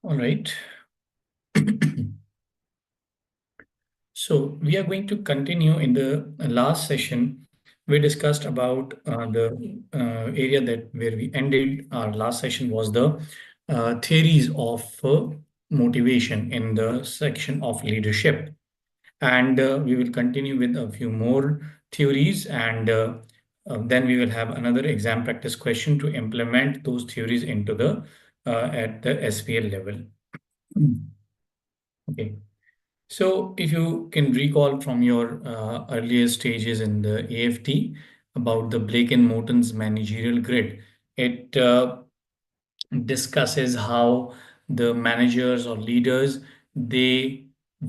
All right. So we are going to continue in the last session. We discussed about the area that where we ended our last session was the theories of motivation in the section of leadership. And we will continue with a few more theories and then we will have another exam practice question to implement those theories into the at the SPL level. Okay. So, if you can recall from your earlier stages in the AFT about the Blake and Morton's managerial grid, it discusses how the managers or leaders they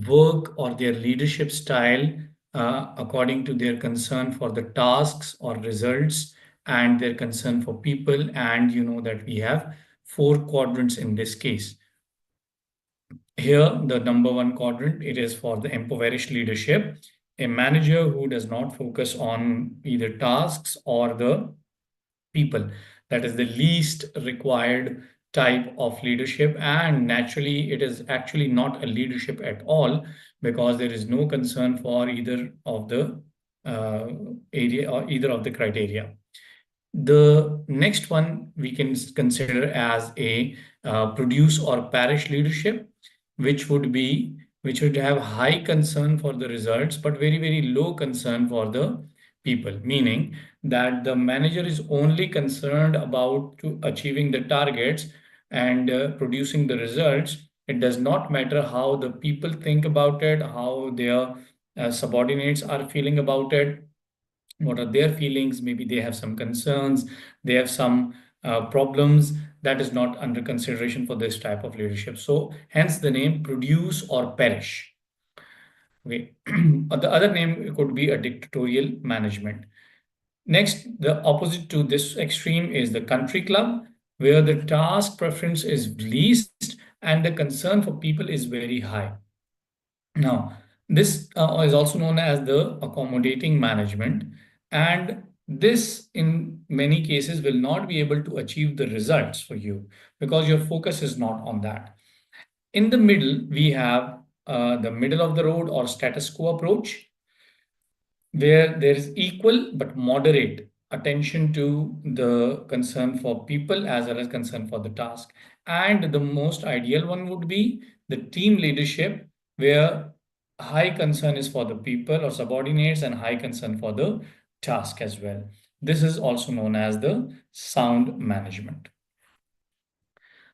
work or their leadership style according to their concern for the tasks or results and their concern for people. And you know that we have four quadrants in this case. Here, the number one quadrant, it is for the impoverished leadership, a manager who does not focus on either tasks or the people. That is the least required type of leadership. And naturally, it is actually not a leadership at all because there is no concern for either of the uh, area or either of the criteria. The next one we can consider as a produce or parish leadership, which would have high concern for the results, but very, very low concern for the people, meaning that the manager is only concerned about to achieving the targets and producing the results. It does not matter how the people think about it, how their subordinates are feeling about it, what are their feelings, maybe they have some concerns, they have some problems. That is not under consideration for this type of leadership, so hence the name produce or perish. Okay. The other name could be a dictatorial management. Next, the opposite to this extreme is the country club, where the task preference is least and the concern for people is very high. Now, this is also known as the accommodating management, and this, in many cases, will not be able to achieve the results for you because your focus is not on that. In the middle, we have the middle of the road or status quo approach, where there is equal but moderate attention to the concern for people as well as concern for the task. And the most ideal one would be the team leadership, where high concern is for the people or subordinates and high concern for the task as well. This is also known as the sound management.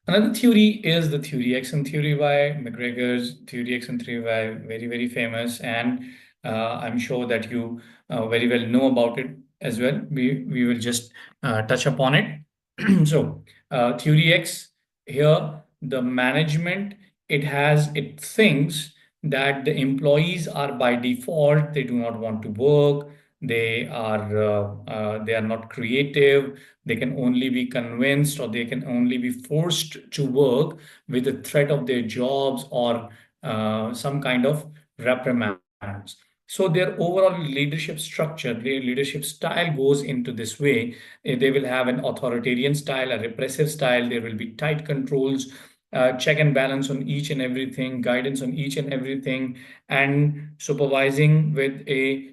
Another theory is the theory X and theory Y. McGregor's theory X and theory Y, very, very famous. And I'm sure that you very well know about it as well. We will just touch upon it. So, theory X, here, the management, it thinks that the employees are by default, they do not want to work, they are not creative, they can only be convinced or they can only be forced to work with the threat of their jobs or some kind of reprimands. So their overall leadership structure, their leadership style goes into this way. They will have an authoritarian style, a repressive style. There will be tight controls, check and balance on each and everything, guidance on each and everything, and supervising with a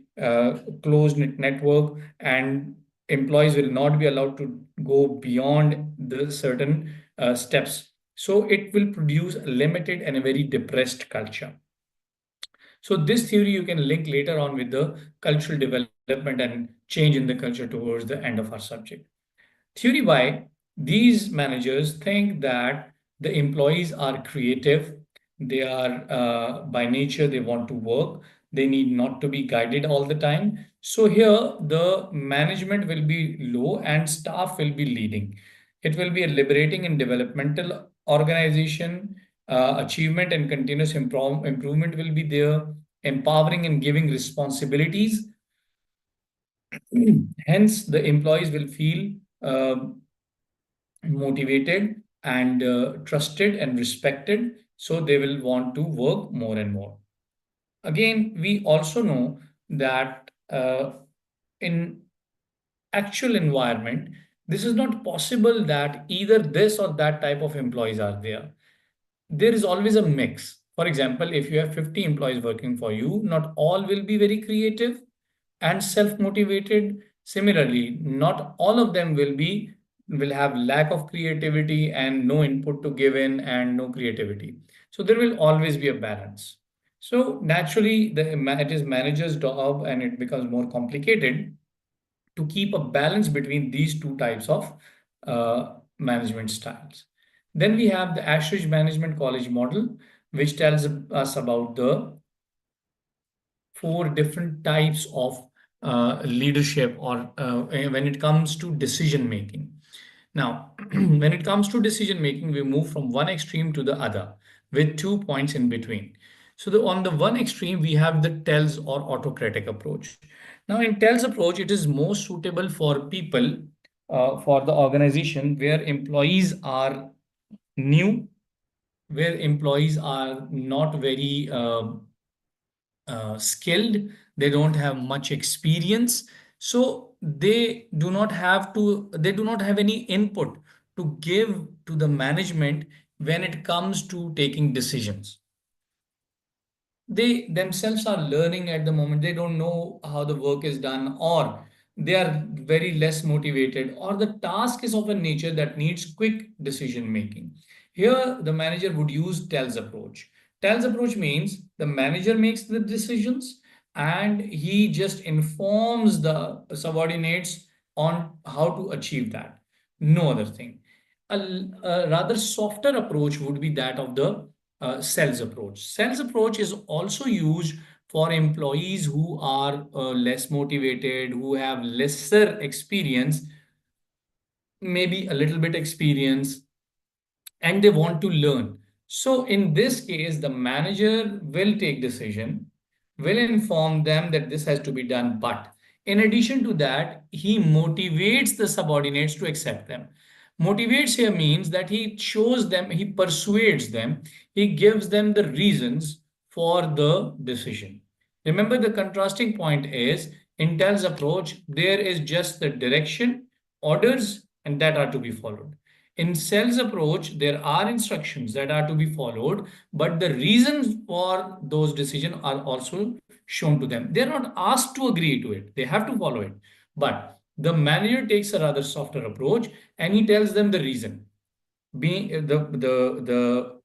closed-knit network, and employees will not be allowed to go beyond the certain steps. So it will produce a limited and a very depressed culture. So this theory you can link later on with the cultural development and change in the culture towards the end of our subject. Theory Y, these managers think that the employees are creative. They are, by nature, they want to work. They need not to be guided all the time. So here, the management will be low and staff will be leading. It will be a liberating and developmental organization. Achievement and continuous improvement will be there. Empowering and giving responsibilities. Hence, the employees will feel motivated and trusted and respected, so they will want to work more and more. Again, we also know that in actual environment, this is not possible that either this or that type of employees are there. there is always a mix. For example, if you have 50 employees working for you, not all will be very creative and self-motivated. Similarly, not all of them will have lack of creativity and no input to give in and no creativity. So there will always be a balance. So naturally, it is manager's job and it becomes more complicated to keep a balance between these two types of management styles. Then we have the Ashridge Management College model, which tells us about the four different types of leadership or when it comes to decision making. Now, when it comes to decision making, we move from one extreme to the other with 2 points in between. So on the one extreme, we have the TELS or autocratic approach. Now, in TELS approach, it is most suitable for people, for the organization where employees are new, where employees are not very skilled, they don't have much experience, so they do not have any input to give to the management when it comes to taking decisions. They themselves are learning at the moment, they don't know how the work is done, or they are very less motivated, or the task is of a nature that needs quick decision making. Here the manager would use tells approach. Tells approach means the manager makes the decisions and he just informs the subordinates on how to achieve that, no other thing. A rather softer approach would be that of the sales approach. Sales approach is also used for employees who are less motivated, who have lesser experience, maybe a little bit experience, and they want to learn. So in this case, the manager will take decision, will inform them that this has to be done. But in addition to that, he motivates the subordinates to accept them. Motivates here means that he shows them, he persuades them, he gives them the reasons for the decision. Remember, the contrasting point is in Intel's approach, there is just the direction, orders, and that are to be followed. In sales approach, there are instructions that are to be followed, but the reasons for those decisions are also shown to them. They're not asked to agree to it. They have to follow it. But the manager takes a rather softer approach and he tells them the reason. The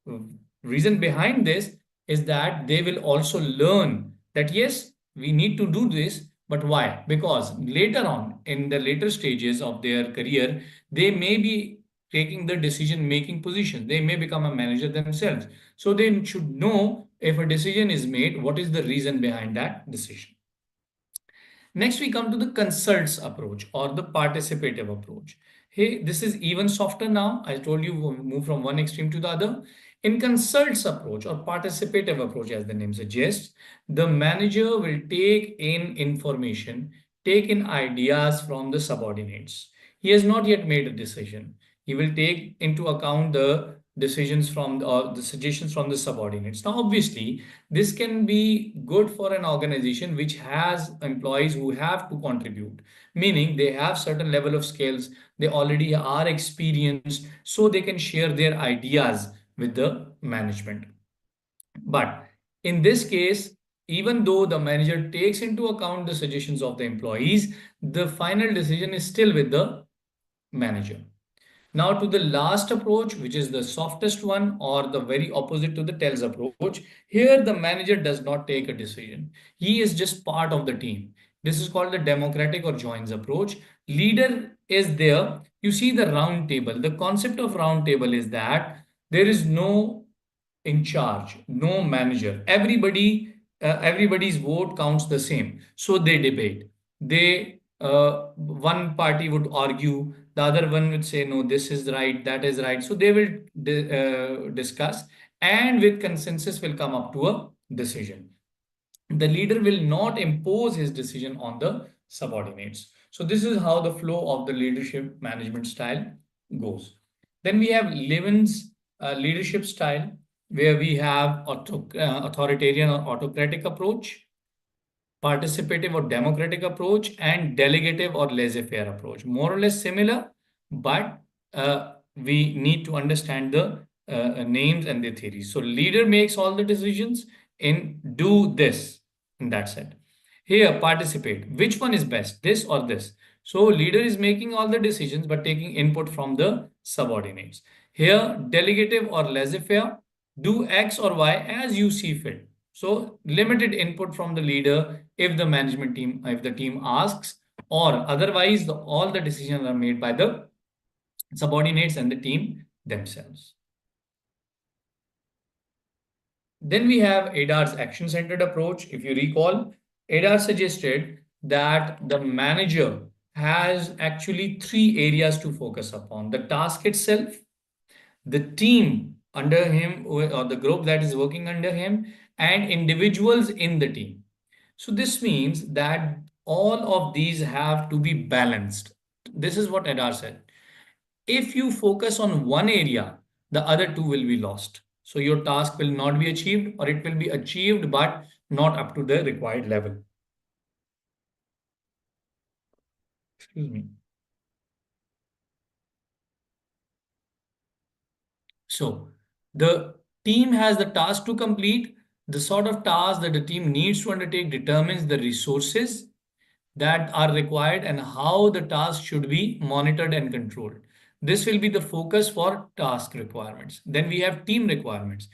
reason behind this is that they will also learn that yes, we need to do this, but why? Because later on, in the later stages of their career, they may be taking the decision making position. They may become a manager themselves. So they should know if a decision is made, what is the reason behind that decision. Next, we come to the consults approach or the participative approach. Hey, this is even softer now. I told you we'll move from one extreme to the other. In consults approach or participative approach, as the name suggests, the manager will take in information, take in ideas from the subordinates. He has not yet made a decision. He will take into account the decisions from the suggestions from the subordinates. Now, obviously, this can be good for an organization which has employees who have to contribute, meaning they have certain level of skills, they already are experienced, so they can share their ideas with the management. But in this case, even though the manager takes into account the suggestions of the employees, the final decision is still with the manager. Now to the last approach, which is the softest one or the very opposite to the tells approach. Here the manager does not take a decision. He is just part of the team. This is called the democratic or joins approach. Leader is there. You see the round table. The concept of round table is that there is no in charge, no manager. Everybody's vote counts the same. So they debate. One party would argue, the other one would say, no, this is right, that is right. So they will discuss and with consensus will come up to a decision. The leader will not impose his decision on the subordinates. So this is how the flow of the leadership management style goes. Then we have Levin's leadership style, where we have authoritarian or autocratic approach, participative or democratic approach, and delegative or laissez-faire approach. More or less similar, but we need to understand the names and their theories. So leader makes all the decisions in do this, and that's it. Here, participate. Which one is best, this or this? So leader is making all the decisions but taking input from the subordinates. Here, delegative or laissez-faire, do X or Y as you see fit. So limited input from the leader if the management team, if the team asks, or otherwise all the decisions are made by the subordinates and the team themselves. Then we have ADAR's action-centered approach. If you recall, ADAR suggested that the manager has actually three areas to focus upon: the task itself, the team under him or the group that is working under him, and individuals in the team. So this means that all of these have to be balanced. This is what ADAR said. If you focus on one area, the other two will be lost. So your task will not be achieved, or it will be achieved but not up to the required level. Excuse me. So the team has the task to complete. The sort of task that the team needs to undertake determines the resources that are required and how the task should be monitored and controlled. This will be the focus for task requirements. Then we have team requirements.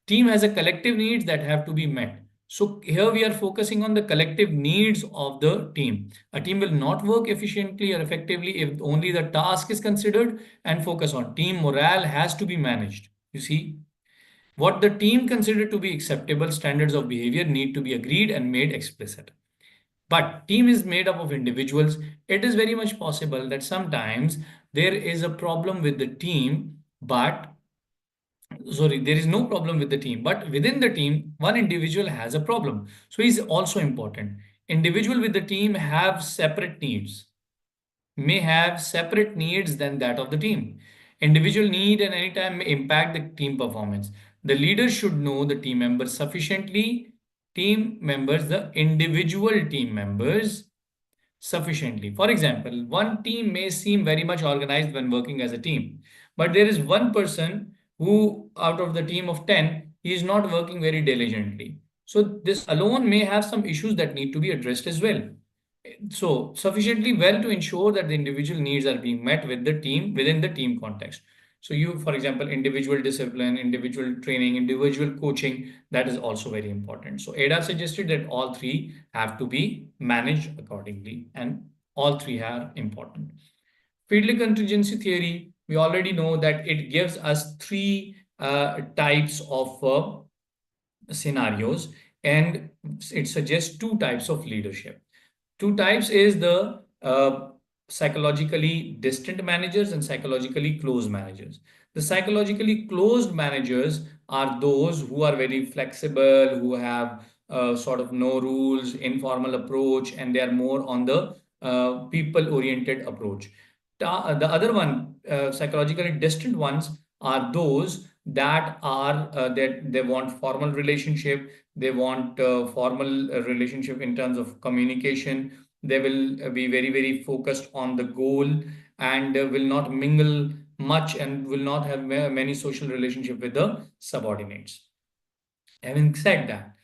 Team has a collective needs that have to be met. So here we are focusing on the collective needs of the team. A team will not work efficiently or effectively if only the task is considered and focus on. Team morale has to be managed. You see, what the team considered to be acceptable standards of behavior need to be agreed and made explicit. But team is made up of individuals. It is very much possible that sometimes there is a problem with the team, but sorry, there is no problem with the team, but within the team, one individual has a problem. So he's also important. Individual with the team have separate needs, may have separate needs than that of the team. Individual need and anytime may impact the team performance. The leader should know the team members sufficiently, team members, the individual team members sufficiently. For example, one team may seem very much organized when working as a team, but there is one person who, out of the team of 10, he is not working very diligently. So this alone may have some issues that need to be addressed as well. So sufficiently well to ensure that the individual needs are being met with the team within the team context. So you, for example, individual discipline, individual training, individual coaching, that is also very important. So ADA suggested that all three have to be managed accordingly, and all three are important. Field contingency theory, we already know that it gives us three types of scenarios, and it suggests two types of leadership. Two types is the psychologically distant managers and psychologically closed managers. The psychologically closed managers are those who are very flexible, who have sort of no rules, informal approach, and they are more on the people-oriented approach. The other one, psychologically distant ones, are those that are that they want formal relationship, they want formal relationship in terms of communication. They will be very, very focused on the goal, and will not mingle much and will not have many social relationship with the subordinates. Having said that,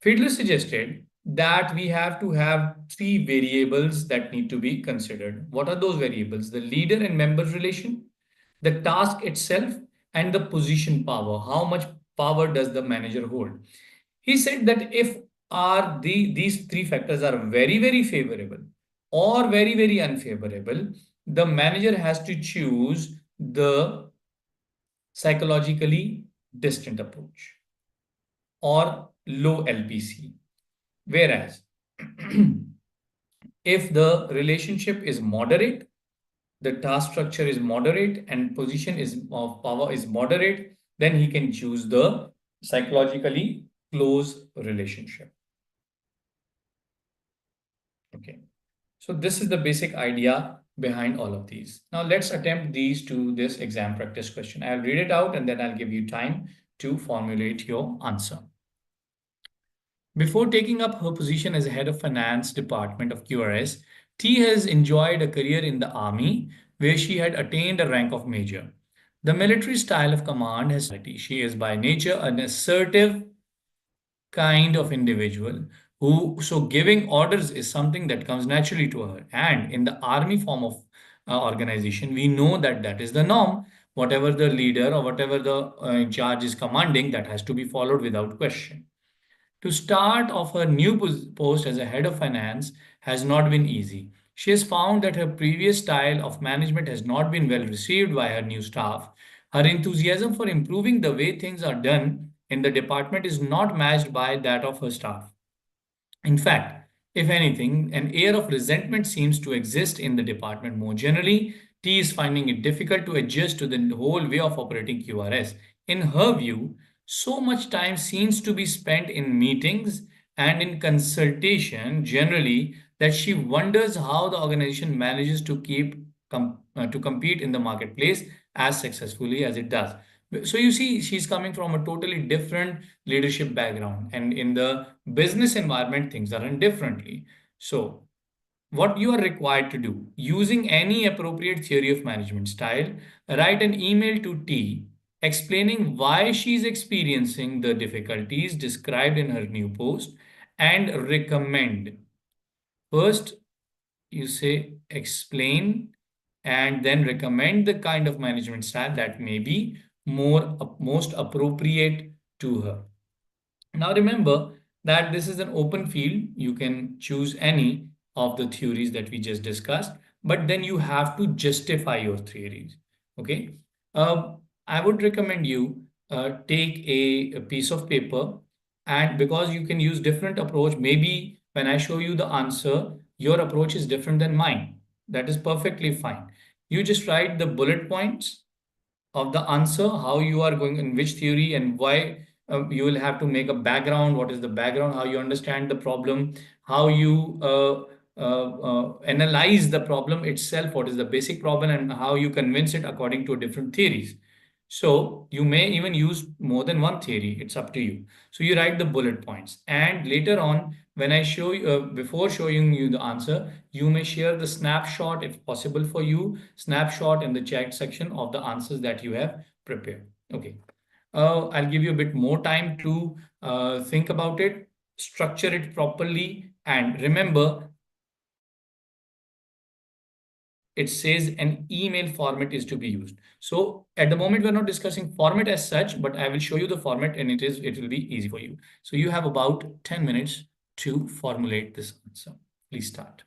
Fiedler suggested that we have to have three variables that need to be considered. What are those variables? The leader and member relation, the task itself, and the position power. How much power does the manager hold? He said that if these three factors are very, very favorable or very, very unfavorable, the manager has to choose the psychologically distant approach or low LPC. Whereas if the relationship is moderate, the task structure is moderate, and position is of power is moderate, then he can choose the psychologically close relationship. Okay. So this is the basic idea behind all of these. Now let's attempt these to this exam practice question. I'll read it out and then I'll give you time to formulate your answer. Before taking up her position as head of finance department of QRS, T has enjoyed a career in the army where she had attained a rank of major. The military style of command has she is by nature an assertive kind of individual who so giving orders is something that comes naturally to her, and in the army form of organization we know that that is the norm. Whatever the leader or whatever the in charge is commanding, that has to be followed without question. To start off her new post as a head of finance has not been easy. She has found that her previous style of management has not been well received by her new staff. Her enthusiasm for improving the way things are done in the department is not matched by that of her staff. In fact, if anything, an air of resentment seems to exist in the department more generally. T is finding it difficult to adjust to the whole way of operating QRS. In her view, so much time seems to be spent in meetings and in consultation generally that she wonders how the organization manages to to compete in the marketplace as successfully as it does. So you see, she's coming from a totally different leadership background, and in the business environment, things are run differently. So what you are required to do, using any appropriate theory of management style, write an email to T explaining why she's experiencing the difficulties described in her new post and recommend. First, you say explain and then recommend the kind of management style that may be most appropriate to her. Now remember that this is an open field. You can choose any of the theories that we just discussed, but then you have to justify your theories. Okay. I would recommend you take a piece of paper, and because you can use different approach, maybe when I show you the answer, your approach is different than mine. That is perfectly fine. You just write the bullet points of the answer, how you are going in which theory and why. You will have to make a background. What is the background? How you understand the problem? How you analyze the problem itself? What is the basic problem and how you convince it according to different theories? So you may even use more than one theory. It's up to you. So you write the bullet points, and later on, when I show you, before showing you the answer, you may share the snapshot if possible for you, snapshot in the chat section of the answers that you have prepared. Okay. I'll give you a bit more time to think about it, structure it properly, and remember it says an email format is to be used. So at the moment, we're not discussing format as such, but I will show you the format and it will be easy for you. So you have about 10 minutes to formulate this answer. Please start.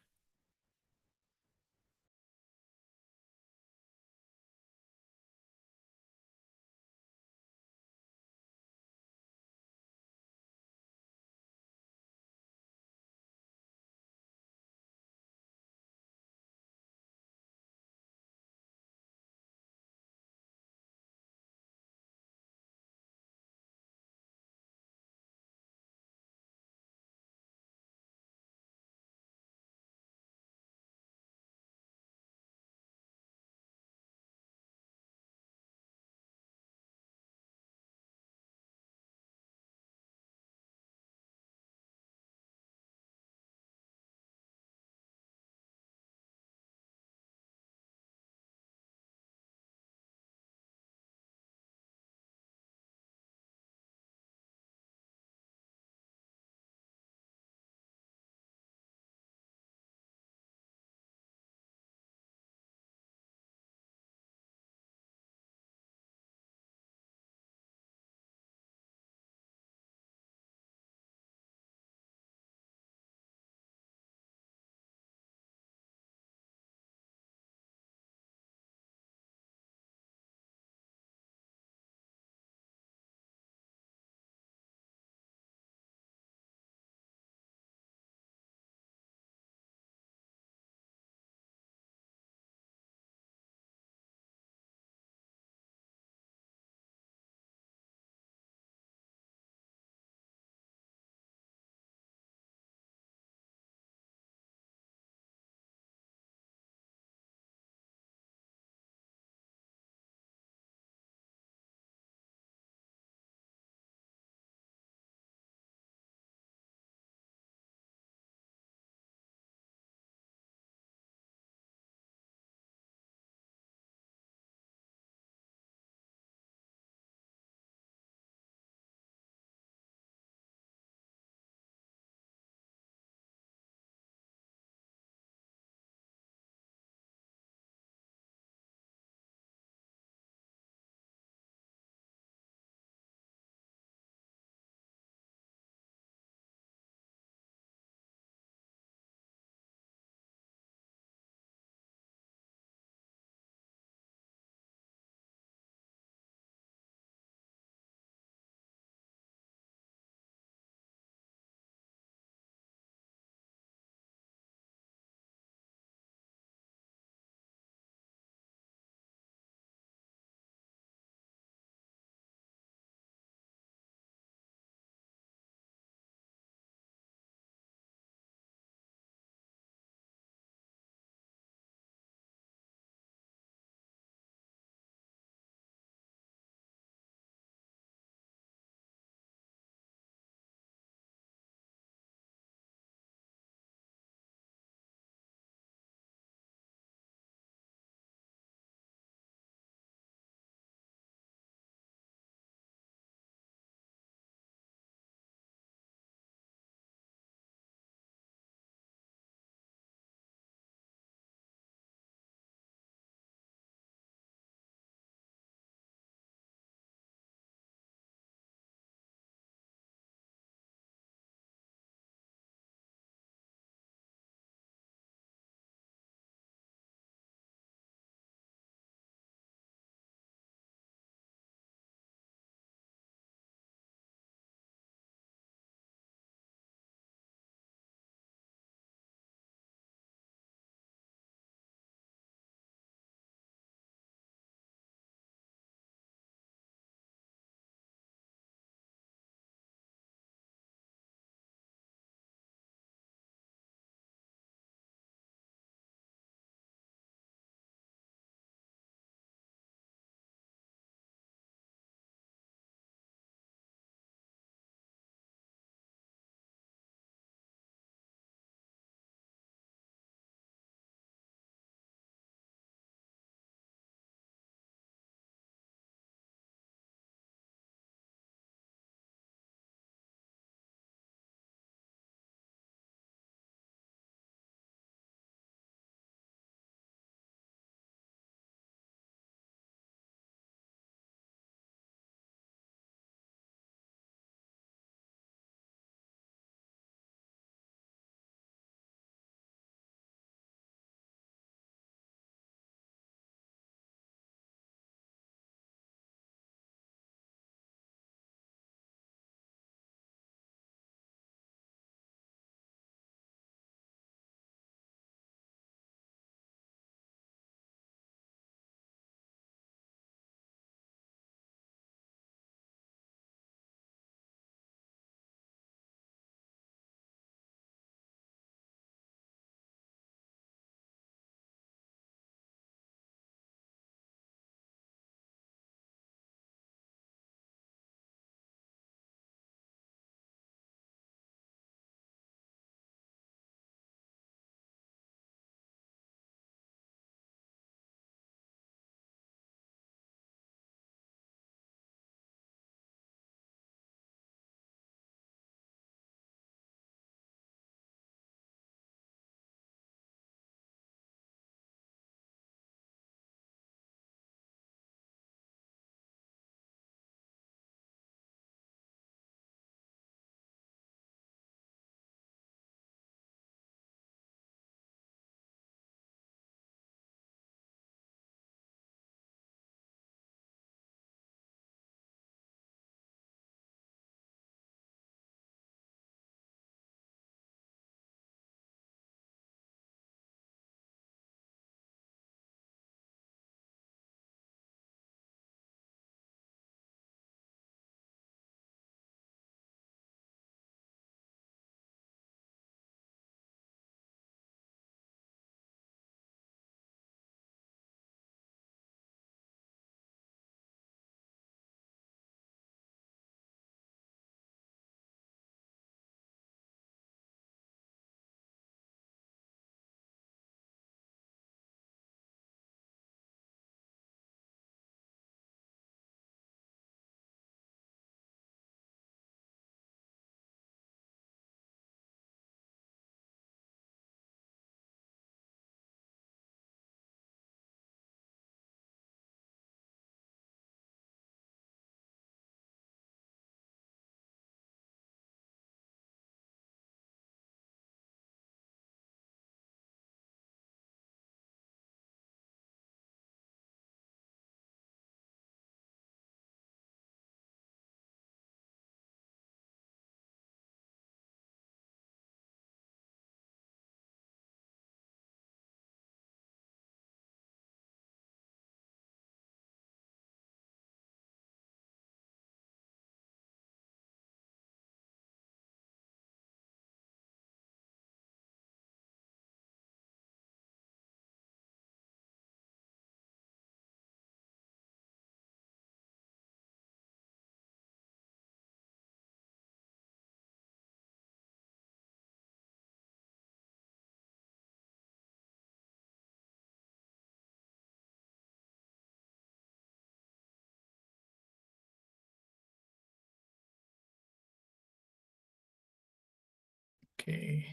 Okay.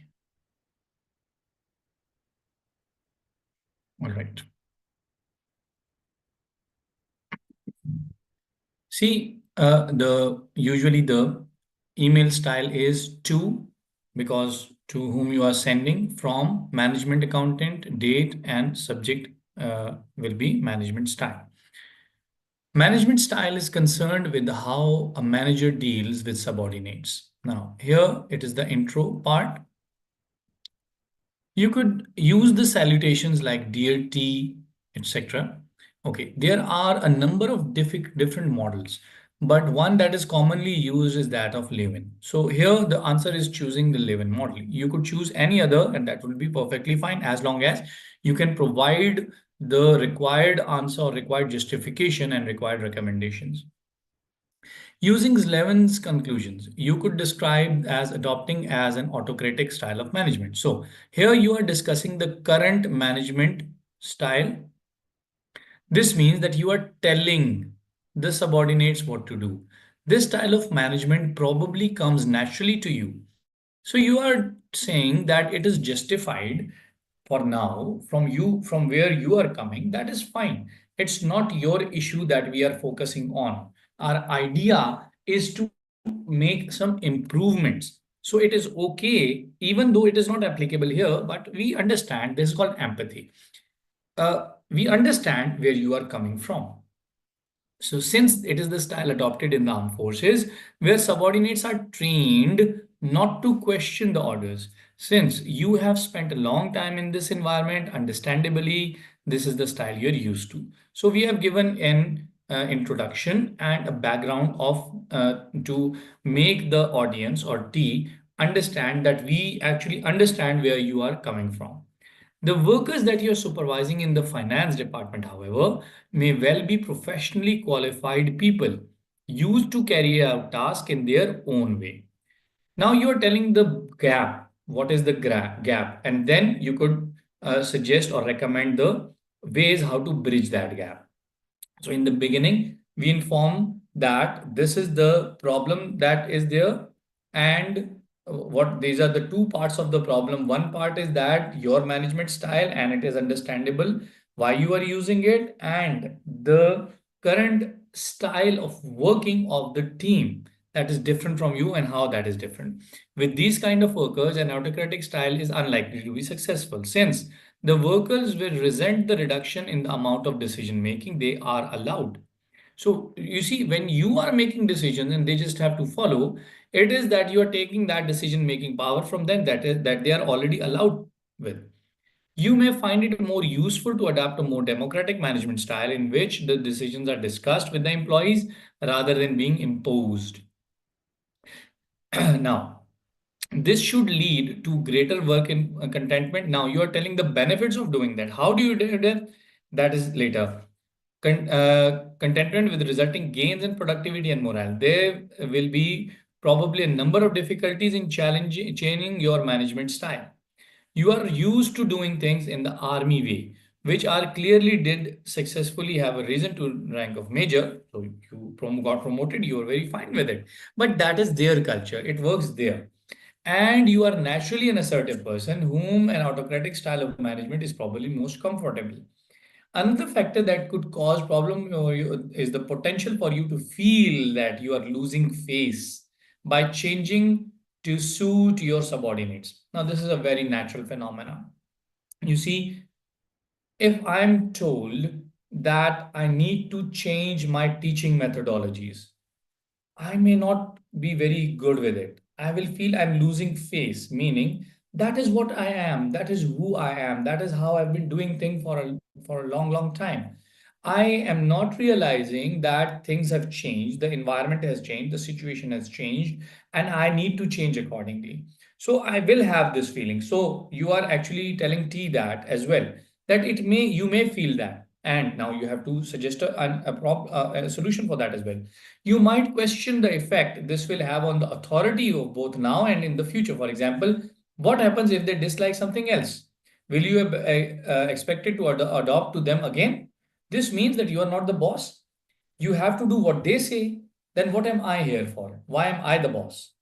All right. See, the usually the email style is to, because to whom you are sending, from, management accountant, date, and subject will be management style. Management style is concerned with how a manager deals with subordinates. Now, here it is the intro part. You could use the salutations like dear T, etc. Okay, there are a number of different models, but one that is commonly used is that of live-in. So here the answer is choosing the live-in model. You could choose any other, and that will be perfectly fine as long as you can provide the required answer, required justification, and required recommendations. Using Levin's conclusions, you could describe as adopting as an autocratic style of management. So here you are discussing the current management style. This means that you are telling the subordinates what to do. This style of management probably comes naturally to you. So you are saying that it is justified for now from you, from where you are coming. That is fine. It's not your issue that we are focusing on. Our idea is to make some improvements. So it is okay, even though it is not applicable here, but we understand this is called empathy. We understand where you are coming from. So, since it is the style adopted in the armed forces, where subordinates are trained not to question the orders, since you have spent a long time in this environment, understandably, this is the style you're used to. So, we have given an introduction and a background of to make the audience or T understand that we actually understand where you are coming from. The workers that you're supervising in the finance department, however, may well be professionally qualified people used to carry out tasks in their own way. Now you are telling the gap. What is the gap? And then you could suggest or recommend the ways how to bridge that gap. So in the beginning, we inform that this is the problem that is there, and what these are the two parts of the problem. One part is that your management style, and it is understandable why you are using it, and the current style of working of the team that is different from you and how that is different. With these kind of workers, an autocratic style is unlikely to be successful since the workers will resent the reduction in the amount of decision making they are allowed. So you see, when you are making decisions and they just have to follow, it is that you are taking that decision making power from them that they are already allowed with. You may find it more useful to adopt a more democratic management style in which the decisions are discussed with the employees rather than being imposed. Now, this should lead to greater work in contentment. Now you are telling the benefits of doing that. How do you do that? That is later. Contentment with resulting gains in productivity and morale. There will be probably a number of difficulties in changing your management style. You are used to doing things in the army way, which are clearly did successfully have a reason to rank of major. So you got promoted, you are very fine with it. But that is their culture. It works there. And you are naturally an assertive person whom an autocratic style of management is probably most comfortable. Another factor that could cause problem is the potential for you to feel that you are losing face by changing to suit your subordinates. Now, this is a very natural phenomenon. You see, if I'm told that I need to change my teaching methodologies, I may not be very good with it. I will feel I'm losing face, meaning that is what I am, that is who I am, that is how I've been doing things for a long, long time. I am not realizing that things have changed, the environment has changed, the situation has changed, and I need to change accordingly. So I will have this feeling. So you are actually telling T that as well, that you may feel that. And now you have to suggest a solution for that as well. You might question the effect this will have on the authority of both now and in the future. For example, what happens if they dislike something else? Will you expect it to adopt to them again? This means that you are not the boss. You have to do what they say. Then what am I here for? Why am I the boss?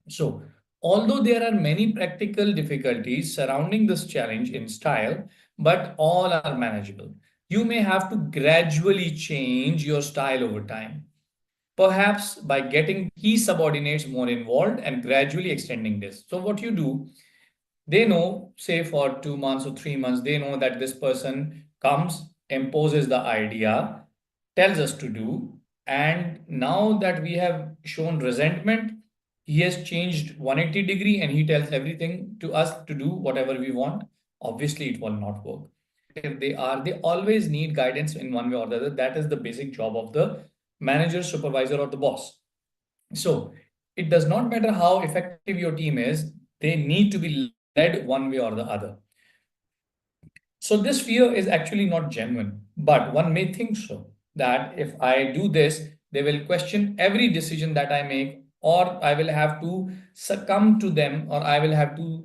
So, Although there are many practical difficulties surrounding this challenge in style, but all are manageable. You may have to gradually change your style over time, perhaps by getting key subordinates more involved and gradually extending this. So, what you do, they know, say for 2 months or 3 months, they know that this person comes, imposes the idea, tells us to do, and now that we have shown resentment, he has changed 180-degree and he tells everything to us to do whatever we want. Obviously, it will not work. If they always need guidance in one way or the other. That is the basic job of the manager, supervisor, or the boss. So it does not matter how effective your team is, they need to be led one way or the other. So this fear is actually not genuine, but one may think so, that if I do this, they will question every decision that I make, or I will have to succumb to them, or I will have to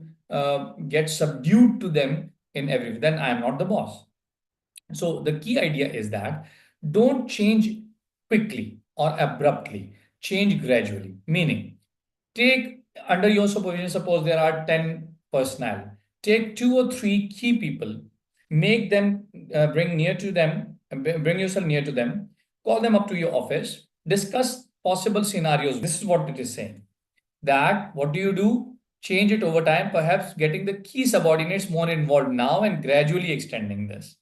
get subdued to them in every. Then I am not the boss. So the key idea is that don't change quickly or abruptly, change gradually. Meaning, take under your supervision, suppose there are 10 personnel, take 2 or 3 key people, make them bring near to them, bring yourself near to them, call them up to your office, discuss possible scenarios. This is what it is saying. That what do you do? Change it over time, perhaps getting the key subordinates more involved now and gradually extending this.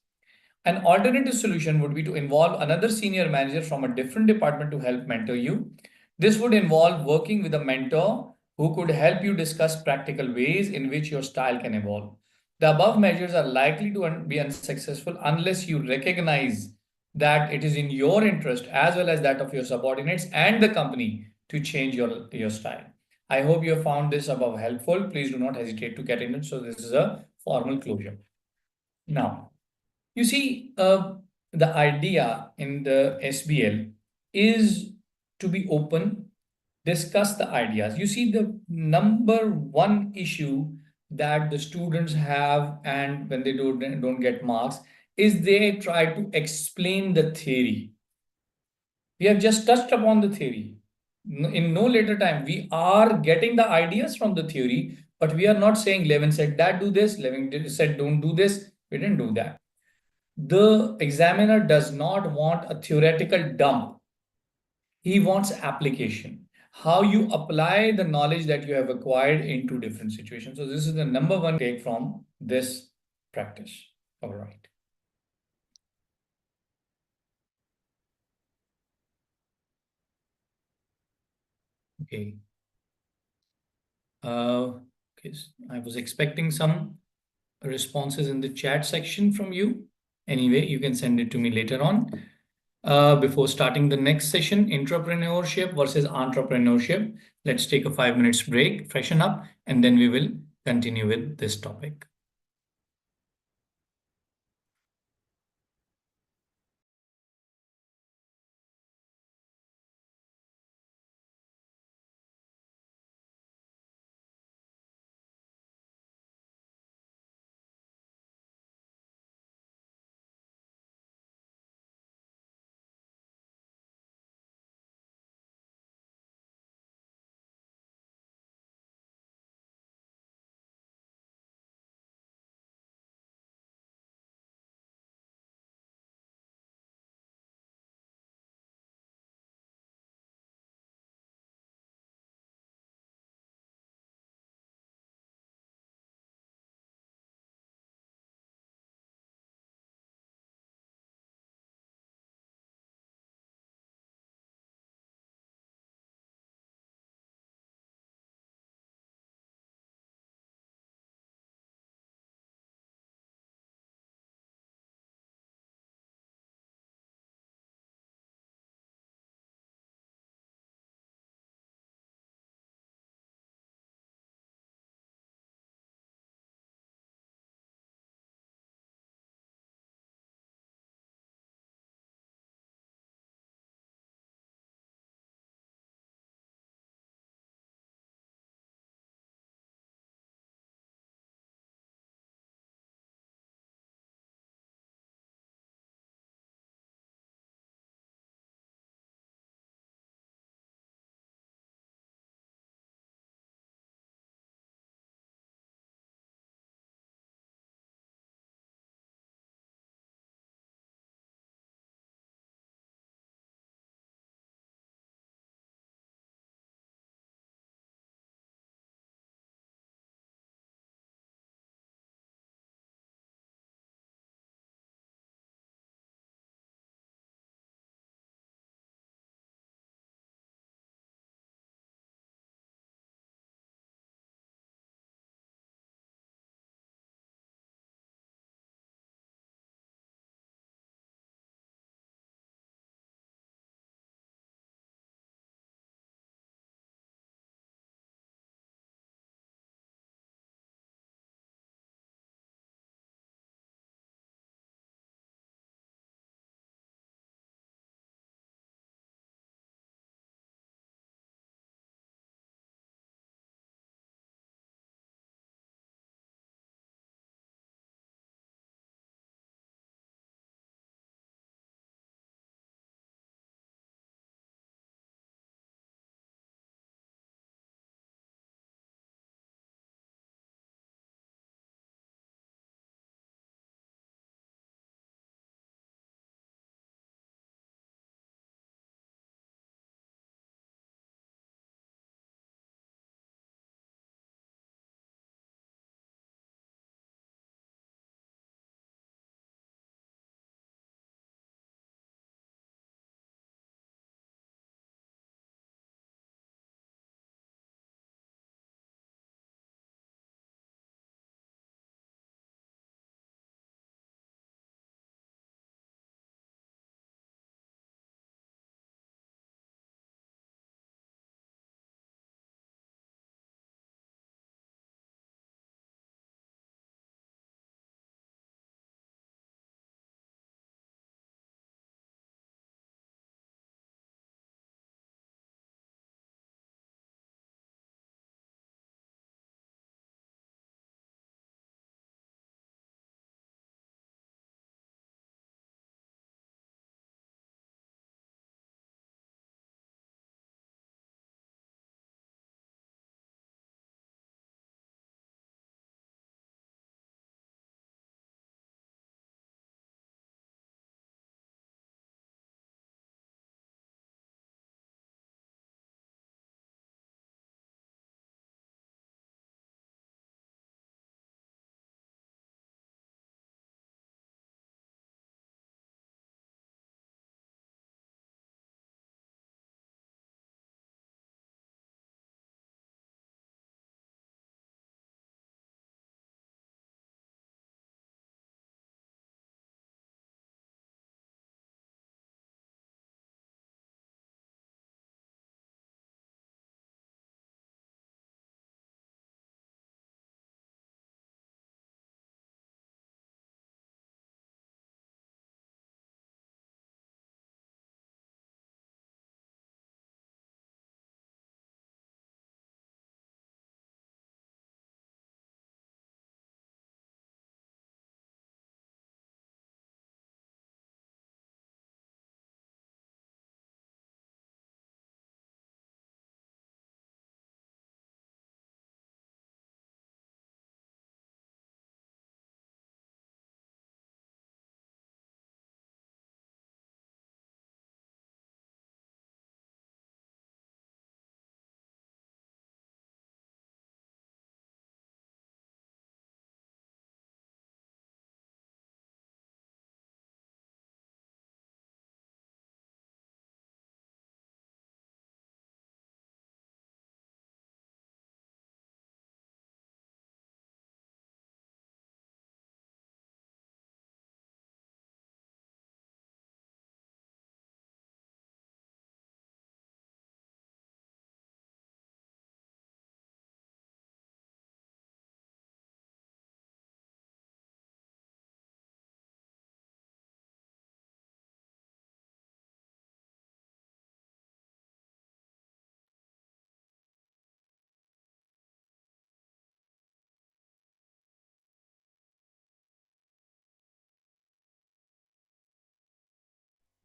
An alternative solution would be to involve another senior manager from a different department to help mentor you. This would involve working with a mentor who could help you discuss practical ways in which your style can evolve. The above measures are likely to be unsuccessful unless you recognize that it is in your interest as well as that of your subordinates and the company to change your style. I hope you have found this above helpful. Please do not hesitate to get in it. So this is a formal closure. Now, you see, the idea in the SBL is to be open, discuss the ideas. You see, the number one issue that the students have, and when they don't get marks, is they try to explain the theory. We have just touched upon the theory. In no later time, we are getting the ideas from the theory, but we are not saying Levin said that do this, Levin said don't do this. We didn't do that. The examiner does not want a theoretical dump. He wants application. How you apply the knowledge that you have acquired into different situations. So this is the number one take from this practice. All right. Okay. Okay. I was expecting some responses in the chat section from you. Anyway, you can send it to me later on. Before starting the next session, entrepreneurship versus entrepreneurship, let's take a 5 minutes break, freshen up, and then we will continue with this topic.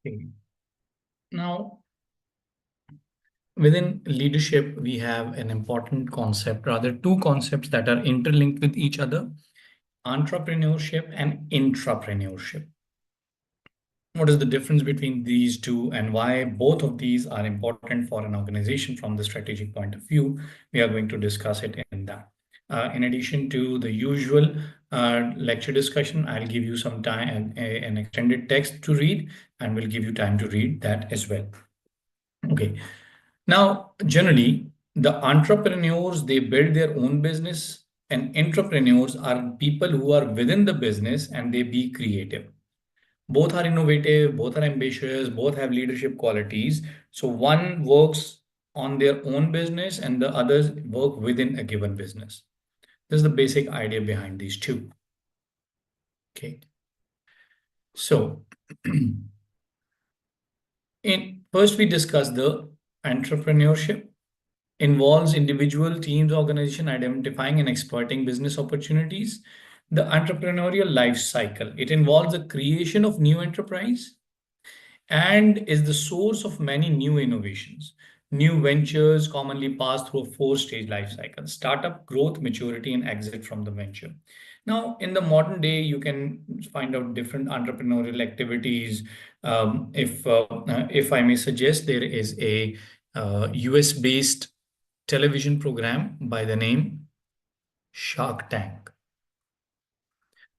Okay. Now, within leadership, we have an important concept, rather two concepts that are interlinked with each other: entrepreneurship and intrapreneurship. What is the difference between these two and why both of these are important for an organization from the strategic point of view? We are going to discuss it in that. In addition to the usual lecture discussion, I'll give you some time, an extended text to read, and we'll give you time to read that as well. Okay. Now, generally, the entrepreneurs, they build their own business, and entrepreneurs are people who are within the business and they be creative. Both are innovative, both are ambitious, both have leadership qualities. So one works on their own business and the others work within a given business. This is the basic idea behind these two. Okay. So first we discuss the entrepreneurship. Involves individual, teams, organization identifying and exploiting business opportunities. The entrepreneurial life cycle. It involves the creation of new enterprise and is the source of many new innovations. New ventures commonly pass through a four-stage life cycle: startup, growth, maturity, and exit from the venture. Now, in the modern day, you can find out different entrepreneurial activities. If I may suggest, there is a US-based television program by the name Shark Tank.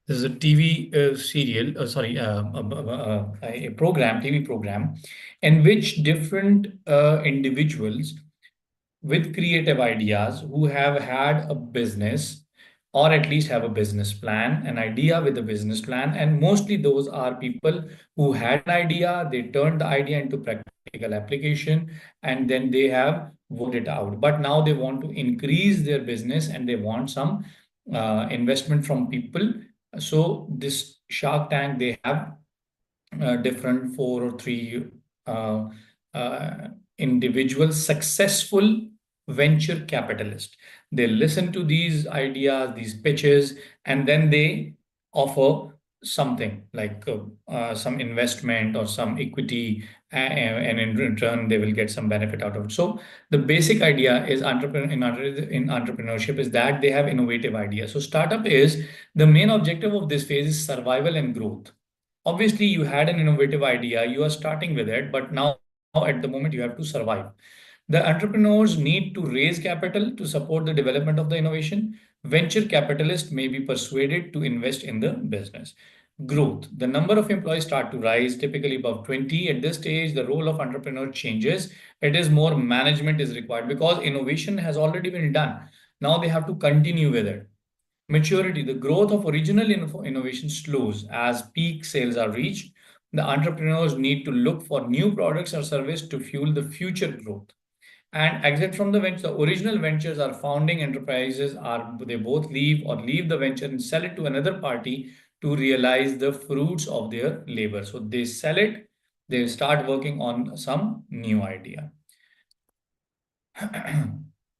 This is a TV serial, a program, TV program, in which different individuals with creative ideas who have had a business or at least have a business plan, an idea with a business plan. And mostly those are people who had an idea, they turned the idea into practical application, and then they have worked it out. But now they want to increase their business and they want some investment from people. So this Shark Tank, they have different four or three uh, uh, individual successful venture capitalists. They listen to these ideas, these pitches, and then they offer something like some investment or some equity, and in return they will get some benefit out of it. So the basic idea is in entrepreneurship is that they have innovative ideas. So startup is the main objective of this phase is survival and growth. Obviously, you had an innovative idea, you are starting with it, but now at the moment you have to survive. The entrepreneurs need to raise capital to support the development of the innovation. Venture capitalists may be persuaded to invest in the business. Growth. The number of employees start to rise, typically above 20. At this stage, the role of entrepreneur changes. It is more management is required because innovation has already been done. Now they have to continue with it. Maturity, the growth of original innovation slows as peak sales are reached. The entrepreneurs need to look for new products or service to fuel the future growth. And exit from the venture, the original ventures are founding enterprises are they both leave the venture and sell it to another party to realize the fruits of their labor. So they sell it, they start working on some new idea.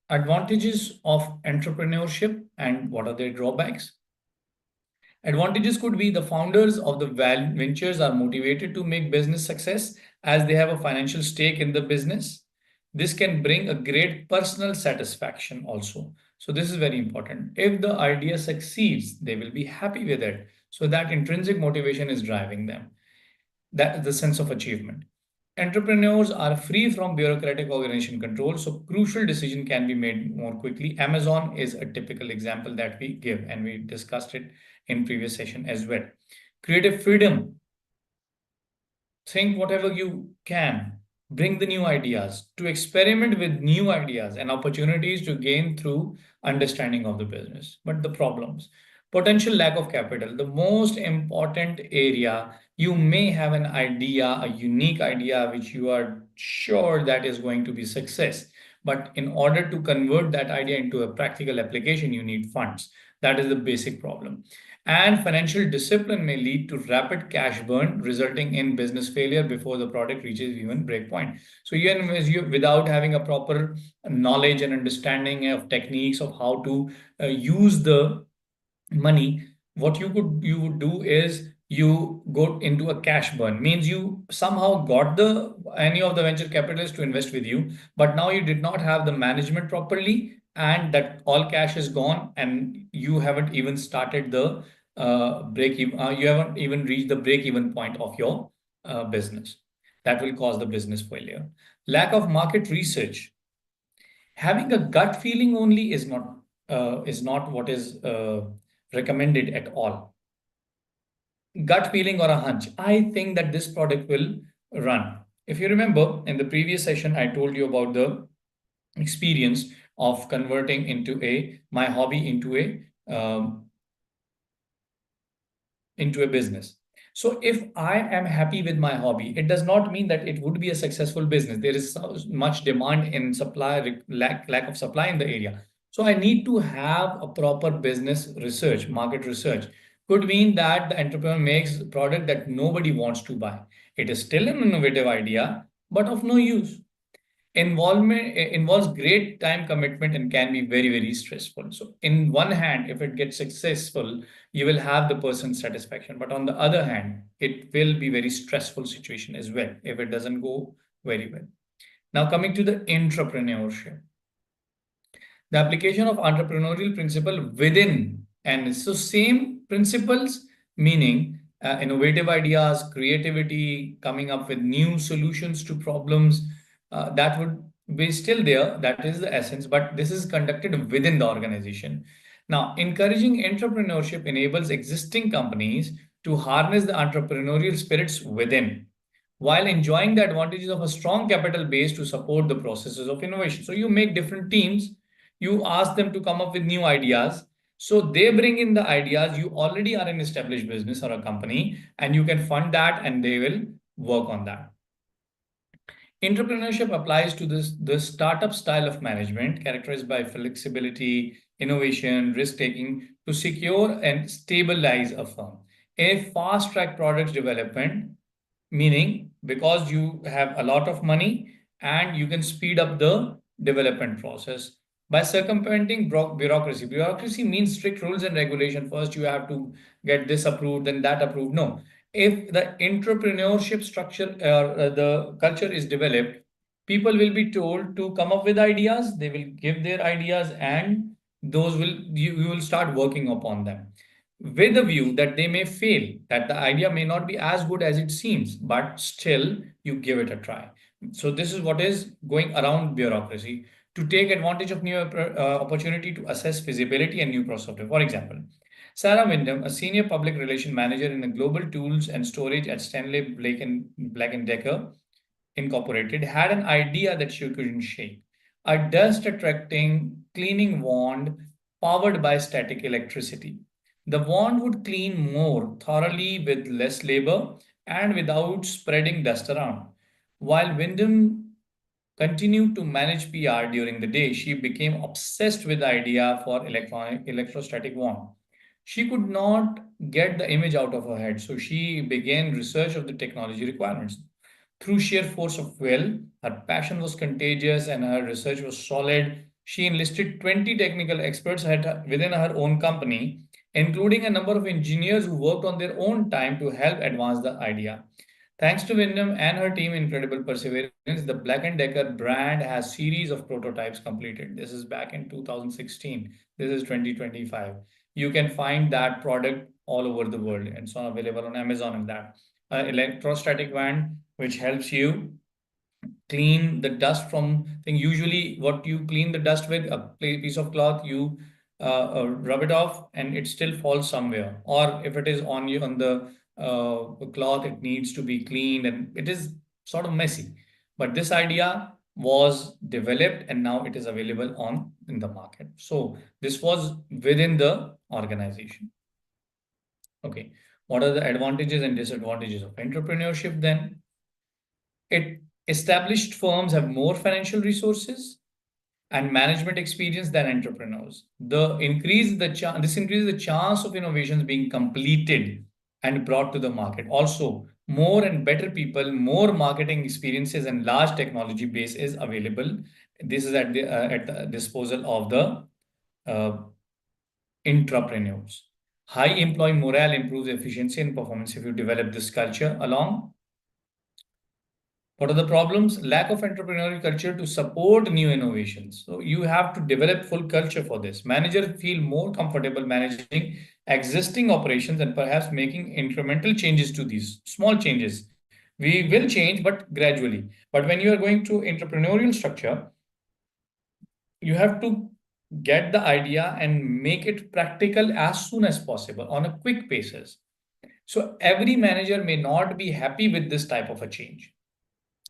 Advantages of entrepreneurship and what are their drawbacks? Advantages could be the founders of the ventures are motivated to make business success as they have a financial stake in the business. This can bring a great personal satisfaction also. So this is very important. If the idea succeeds, they will be happy with it. So that intrinsic motivation is driving them. That is the sense of achievement. Entrepreneurs are free from bureaucratic organization control, so crucial decision can be made more quickly. Amazon is a typical example that we give, and we discussed it in previous session as well. Creative freedom. Think whatever you can. Bring the new ideas, to experiment with new ideas and opportunities to gain through understanding of the business. But the problems, potential lack of capital, the most important area. You may have an idea, a unique idea, which you are sure that is going to be success. But in order to convert that idea into a practical application, you need funds. That is the basic problem. And financial discipline may lead to rapid cash burn, resulting in business failure before the product reaches even breakpoint. So without having a proper knowledge and understanding of techniques of how to use the money, what you would do is you go into a cash burn, means you somehow got the any of the venture capitalists to invest with you, but now you did not have the management properly, and that all cash is gone, and you haven't even started the break even, you haven't even reached the break even point of your business. That will cause the business failure. Lack of market research. Having a gut feeling only is not what is recommended at all. Gut feeling or a hunch. I think that this product will run. If you remember in the previous session, I told you about the experience of converting into a my hobby into a business. So if I am happy with my hobby, it does not mean that it would be a successful business. There is so much demand in supply, lack of supply in the area. So I need to have a proper business research, market research. Could mean that the entrepreneur makes a product that nobody wants to buy. It is still an innovative idea, but of no use. Involvement involves great time commitment and can be very stressful. So in one hand, if it gets successful, you will have the person's satisfaction, but on the other hand, it will be very stressful situation as well if it doesn't go very well. Now coming to the entrepreneurship, the application of entrepreneurial principle within, and so same principles, meaning innovative ideas, creativity, coming up with new solutions to problems, that would be still there. That is the essence, but this is conducted within the organization. Now encouraging entrepreneurship enables existing companies to harness the entrepreneurial spirits within, while enjoying the advantages of a strong capital base to support the processes of innovation. So you make different teams, you ask them to come up with new ideas. So they bring in the ideas. You already are an established business or a company, and you can fund that and they will work on that. Entrepreneurship applies to the startup style of management characterized by flexibility, innovation, risk taking to secure and stabilize a firm. A fast track product development, meaning because you have a lot of money and you can speed up the development process by circumventing bureaucracy. Bureaucracy means strict rules and regulation. First you have to get this approved, then that approved. No, if the entrepreneurship structure or the culture is developed, people will be told to come up with ideas, they will give their ideas, and those will you will start working upon them with a view that they may fail, that the idea may not be as good as it seems, but still you give it a try. So this is what is going around bureaucracy to take advantage of new opportunity to assess feasibility and new process. For example, Sarah Wyndham, a senior public relation manager in the global tools and storage at Stanley Black and Decker Incorporated, had an idea that she couldn't shake. A dust attracting cleaning wand powered by static electricity. The wand would clean more thoroughly with less labor and without spreading dust around. While Wyndham continued to manage PR during the day, she became obsessed with the idea for electrostatic wand. She could not get the image out of her head, so she began research of the technology requirements. Through sheer force of will, her passion was contagious and her research was solid. She enlisted 20 technical experts within her own company, including a number of engineers who worked on their own time to help advance the idea. Thanks to Wyndham and her team incredible perseverance, the Black& Decker brand has series of prototypes completed. This is back in 2016. This is 2025. You can find that product all over the world. It's available on Amazon and that. Electrostatic wand, which helps you clean the dust from thing. Usually what you clean the dust with, a piece of cloth, you rub it off and it still falls somewhere. Or if it is on you on the cloth, it needs to be cleaned and it is sort of messy. But this idea was developed and now it is available on in the market. So this was within the organization. Okay. What are the advantages and disadvantages of entrepreneurship then? It established firms have more financial resources and management experience than entrepreneurs. This increases the chance of innovations being completed and brought to the market. Also, more and better people, more marketing experiences, and large technology base is available. This is at the disposal of the uh, entrepreneurs. High employee morale improves efficiency and performance if you develop this culture along. What are the problems? Lack of entrepreneurial culture to support new innovations. So you have to develop full culture for this. Managers feel more comfortable managing existing operations and perhaps making incremental changes to these small changes. We will change, but gradually. But when you are going to entrepreneurial structure, you have to get the idea and make it practical as soon as possible on a quick basis. So every manager may not be happy with this type of a change.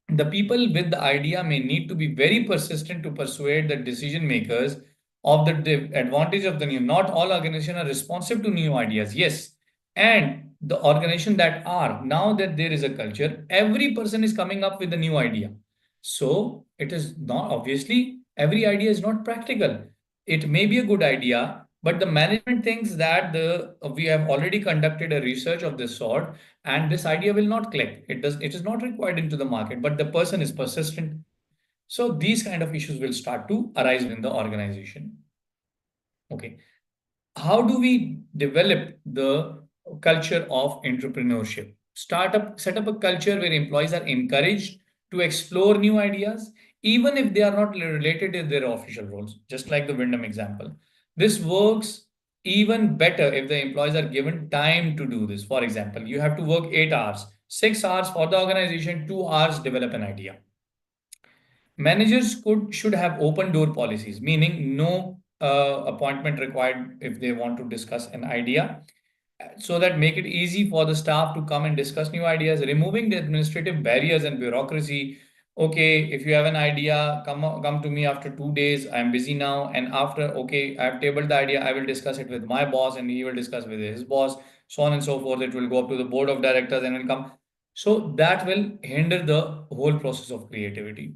The people with the idea may need to be very persistent to persuade the decision makers of the advantage of the new. Not all organizations are responsive to new ideas. Yes. And the organization that are, now that there is a culture, every person is coming up with a new idea. So it is not, obviously, every idea is not practical. It may be a good idea, but the management thinks that we have already conducted a research of this sort and this idea will not click. It is not required into the market, but the person is persistent. So these kind of issues will start to arise in the organization. Okay. How do we develop the culture of entrepreneurship? Set up a culture where employees are encouraged to explore new ideas, even if they are not related to their official roles, just like the Wyndham example. This works even better if the employees are given time to do this. For example, you have to work 8 hours, 6 hours for the organization, 2 hours develop an idea. Managers should have open door policies, meaning no appointment required if they want to discuss an idea, so that make it easy for the staff to come and discuss new ideas, removing the administrative barriers and bureaucracy. Okay, if you have an idea, come to me after 2 days. I'm busy now, and after, okay, I've tabled the idea. I will discuss it with my boss, and he will discuss with his boss, so on and so forth. It will go up to the board of directors and will come. So that will hinder the whole process of creativity.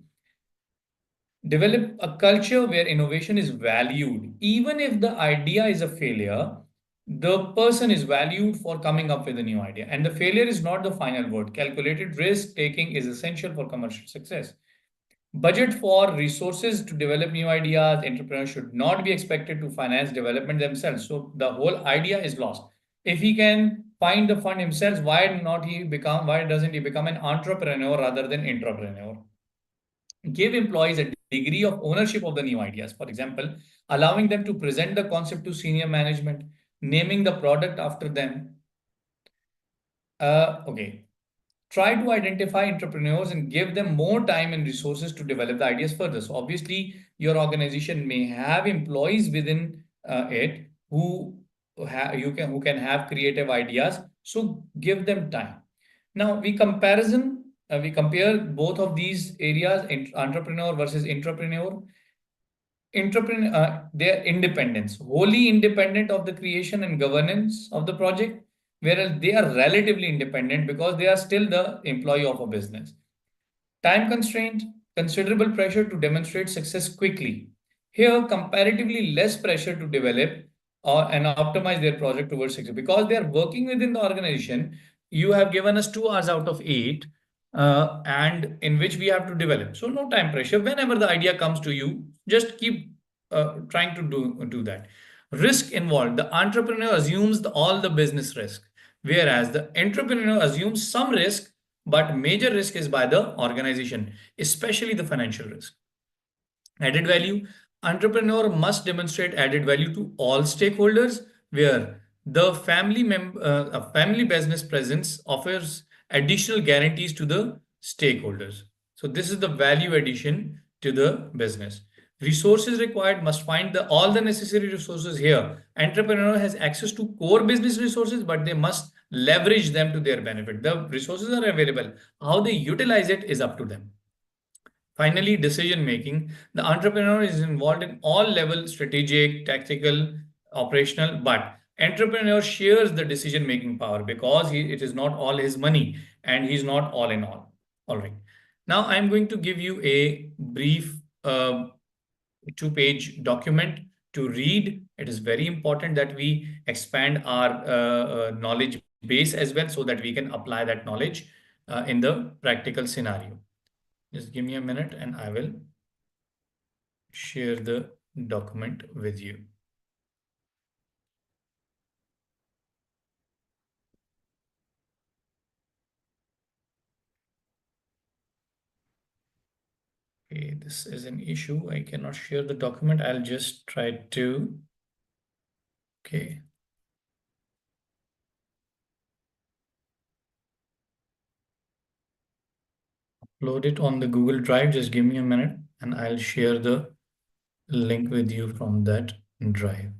Develop a culture where innovation is valued. Even if the idea is a failure, the person is valued for coming up with a new idea. And the failure is not the final word. Calculated risk taking is essential for commercial success. Budget for resources to develop new ideas. Entrepreneurs should not be expected to finance development themselves. So the whole idea is lost. If he can find the fund himself, why doesn't he become an entrepreneur rather than entrepreneur? Give employees a degree of ownership of the new ideas. For example, allowing them to present the concept to senior management, naming the product after them. Okay. Try to identify entrepreneurs and give them more time and resources to develop the ideas further. So obviously, your organization may have employees within it who can have creative ideas. So give them time. Now we compare both of these areas, entrepreneur versus intrapreneur. Their independence, wholly independent of the creation and governance of the project, whereas they are relatively independent because they are still the employee of a business. Time constraint, considerable pressure to demonstrate success quickly. Here, comparatively less pressure to develop and optimize their project towards success. Because they are working within the organization, you have given us 2 hours out of 8, and in which we have to develop. So no time pressure. Whenever the idea comes to you, just keep trying to do that. Risk involved. The entrepreneur assumes all the business risk, whereas the entrepreneur assumes some risk, but major risk is by the organization, especially the financial risk. Added value. Entrepreneur must demonstrate added value to all stakeholders, where the a family business presence offers additional guarantees to the stakeholders. So this is the value addition to the business. Resources required must find all the necessary resources here. Entrepreneur has access to core business resources, but they must leverage them to their benefit. The resources are available. How they utilize it is up to them. Finally, decision making. The entrepreneur is involved in all levels, strategic, tactical, operational, but entrepreneur shares the decision making power because it is not all his money and he's not all in all. All right. Now I'm going to give you a brief 2-page document to read. It is very important that we expand our knowledge base as well so that we can apply that knowledge in the practical scenario. Just give me a minute and I will share the document with you. Okay, this is an issue. I cannot share the document. I'll just try to. Okay. Load it on the Google Drive. Just give me a minute and I'll share the link with you from that drive.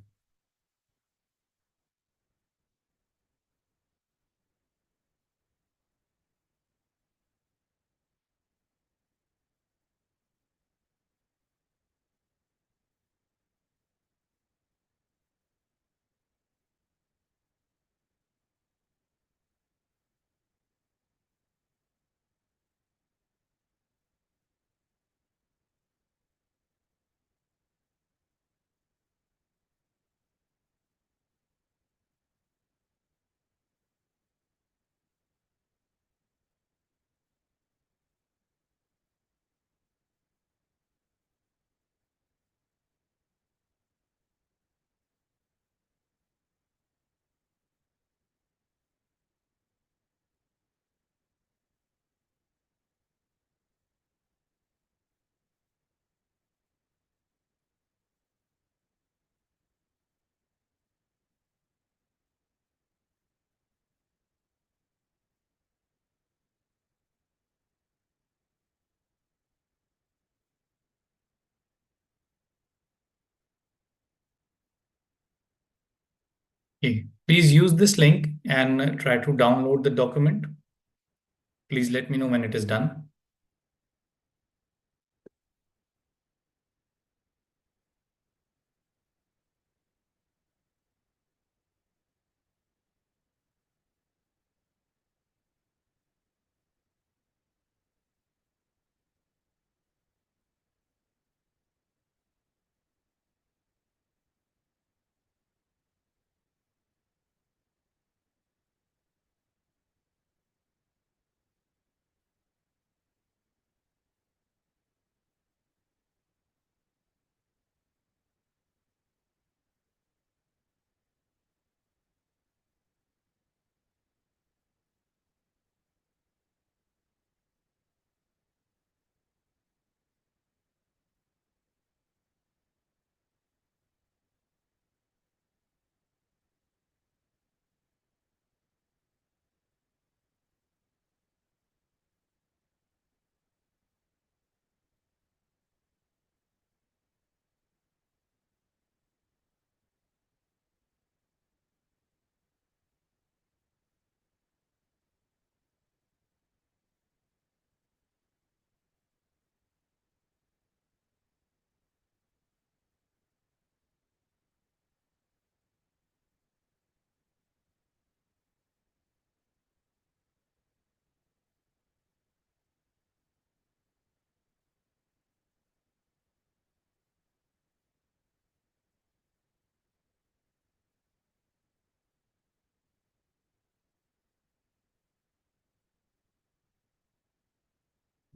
Okay. Please use this link and try to download the document. Please let me know when it is done.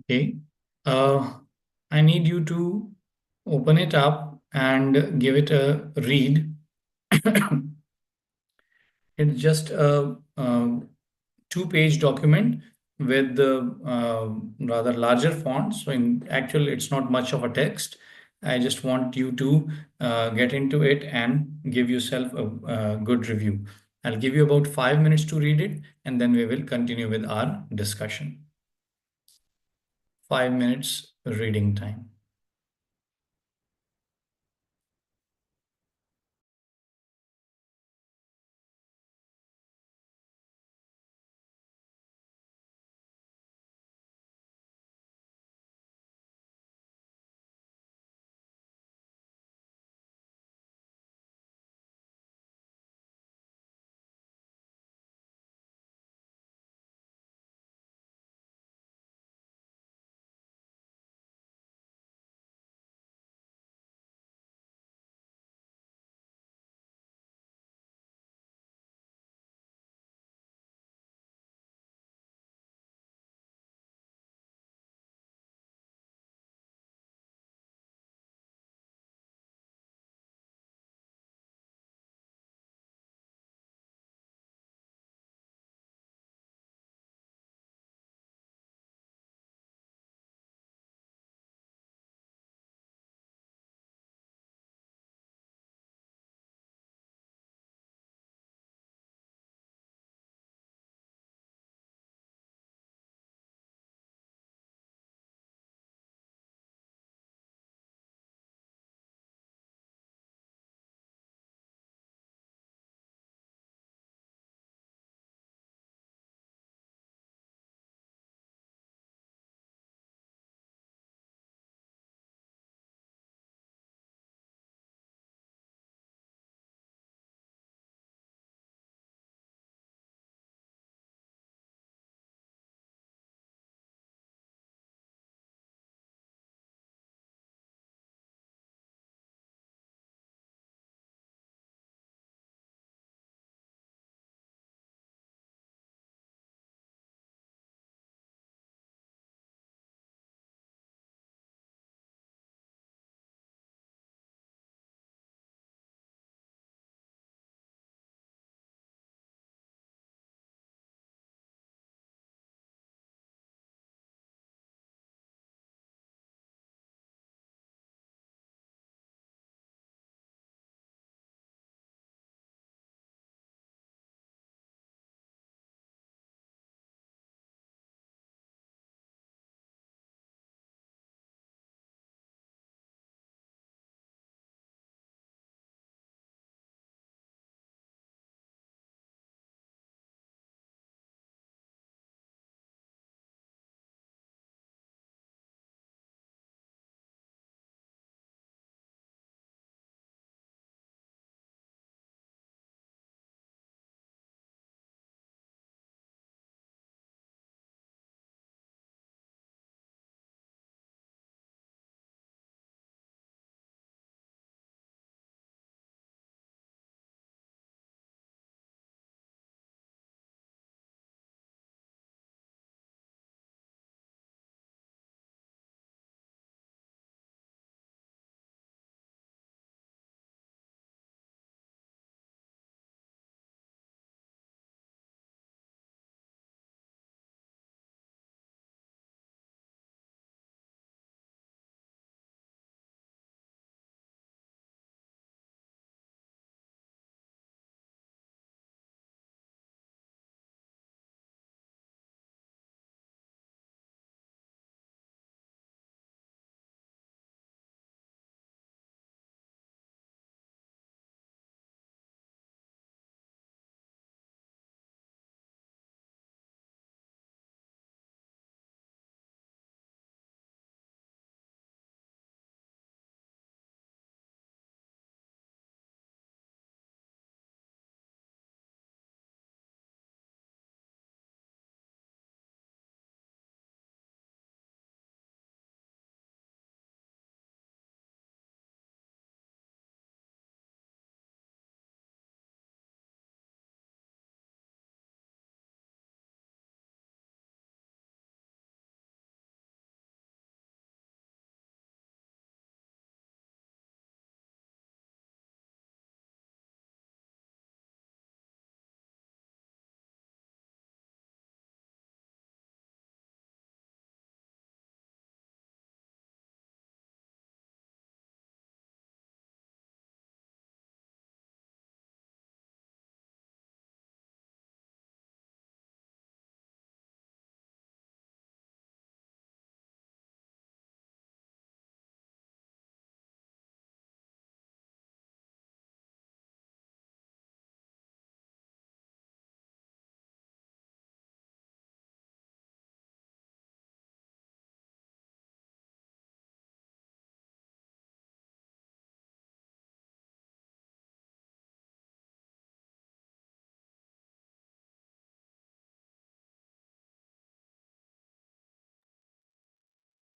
Okay. Uh, I need you to open it up and give it a read. It's just a two-page document with the rather larger font. So in actual, it's not much of a text. I just want you to get into it and give yourself a good review. I'll give you about 5 minutes to read it, and then we will continue with our discussion. 5 minutes reading time.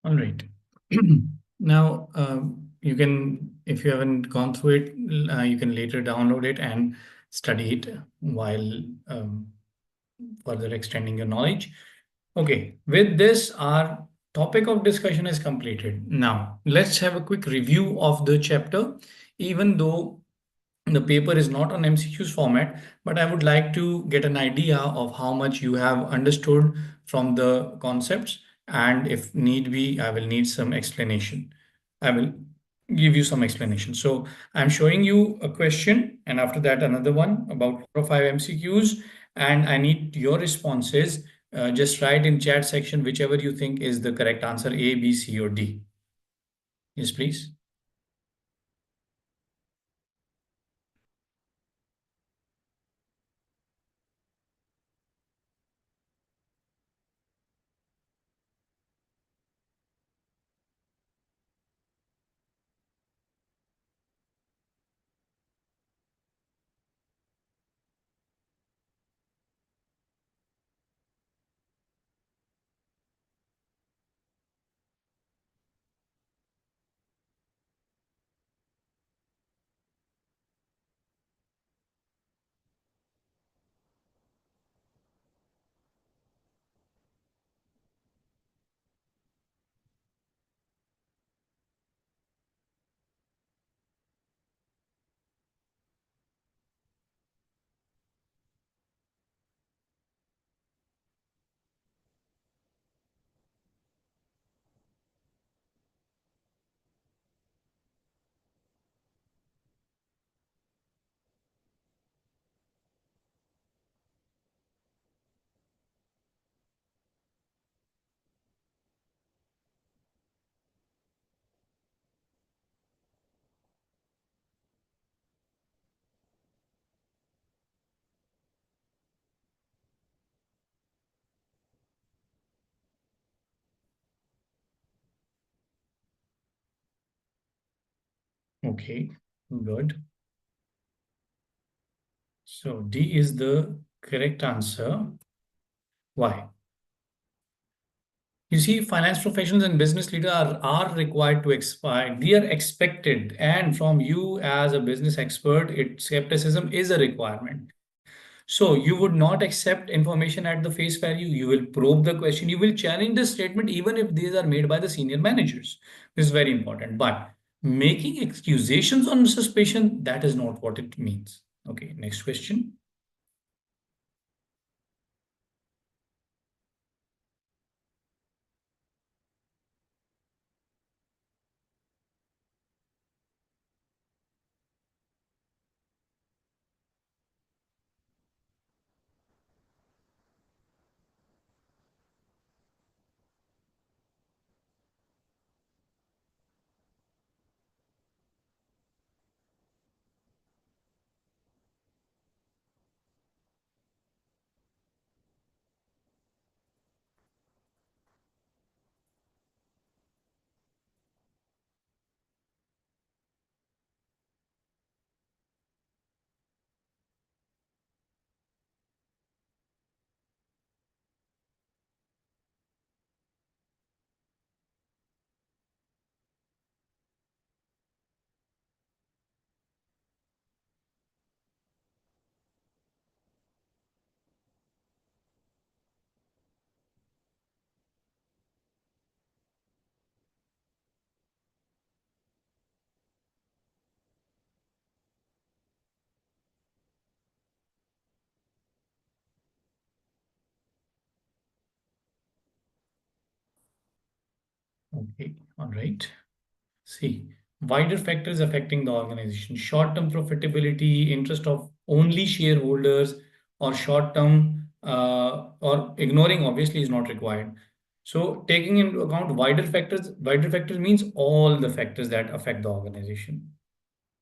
All right. Now, you can, if you haven't gone through it, you can later download it and study it while further extending your knowledge. Okay, with this, our topic of discussion is completed. Now, let's have a quick review of the chapter. Even though the paper is not on MCQs format, but I would like to get an idea of how much you have understood from the concepts. And if need be, I will need some explanation. I will give you some explanation. So I'm showing you a question, and after that, another one about 4 or 5 MCQs. And I need your responses. Just write in chat section whichever you think is the correct answer, A, B, C, or D. Yes, please. Okay, good. So D is the correct answer. Why? You see, finance professionals and business leaders are required to expire. They are expected. And from you as a business expert, skepticism is a requirement. So you would not accept information at the face value. You will probe the question. You will challenge the statement even if these are made by the senior managers. This is very important. But making accusations on suspicion, that is not what it means. Okay, next question. Okay, all right. See, wider factors affecting the organization, short-term profitability, interest of only shareholders, or short-term or ignoring obviously is not required. So taking into account wider factors means all the factors that affect the organization.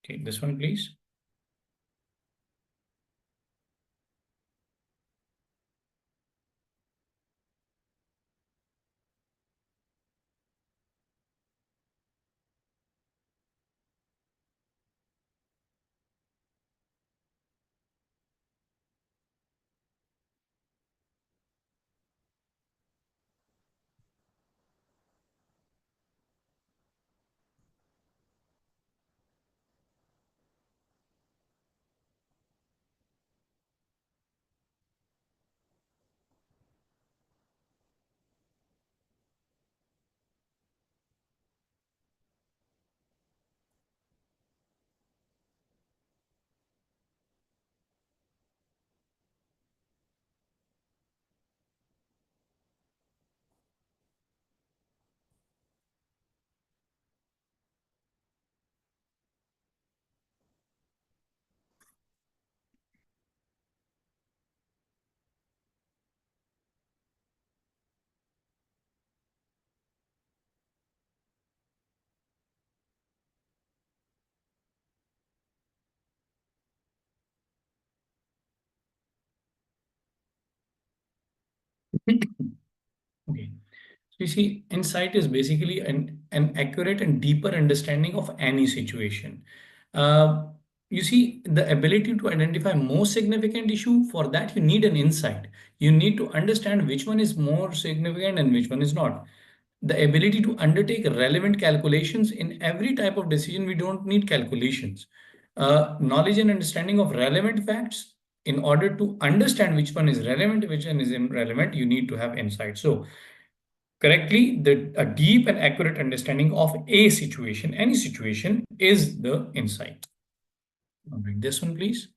Okay, this one, please. Okay. So you see, insight is basically an accurate and deeper understanding of any situation. Uh, you see, the ability to identify most significant issue, for that you need an insight. You need to understand which one is more significant and which one is not. The ability to undertake relevant calculations in every type of decision, we don't need calculations. Knowledge and understanding of relevant facts. In order to understand which one is relevant, which one is irrelevant, you need to have insight. So correctly, a deep and accurate understanding of a situation, any situation, is the insight. All right, this one, please.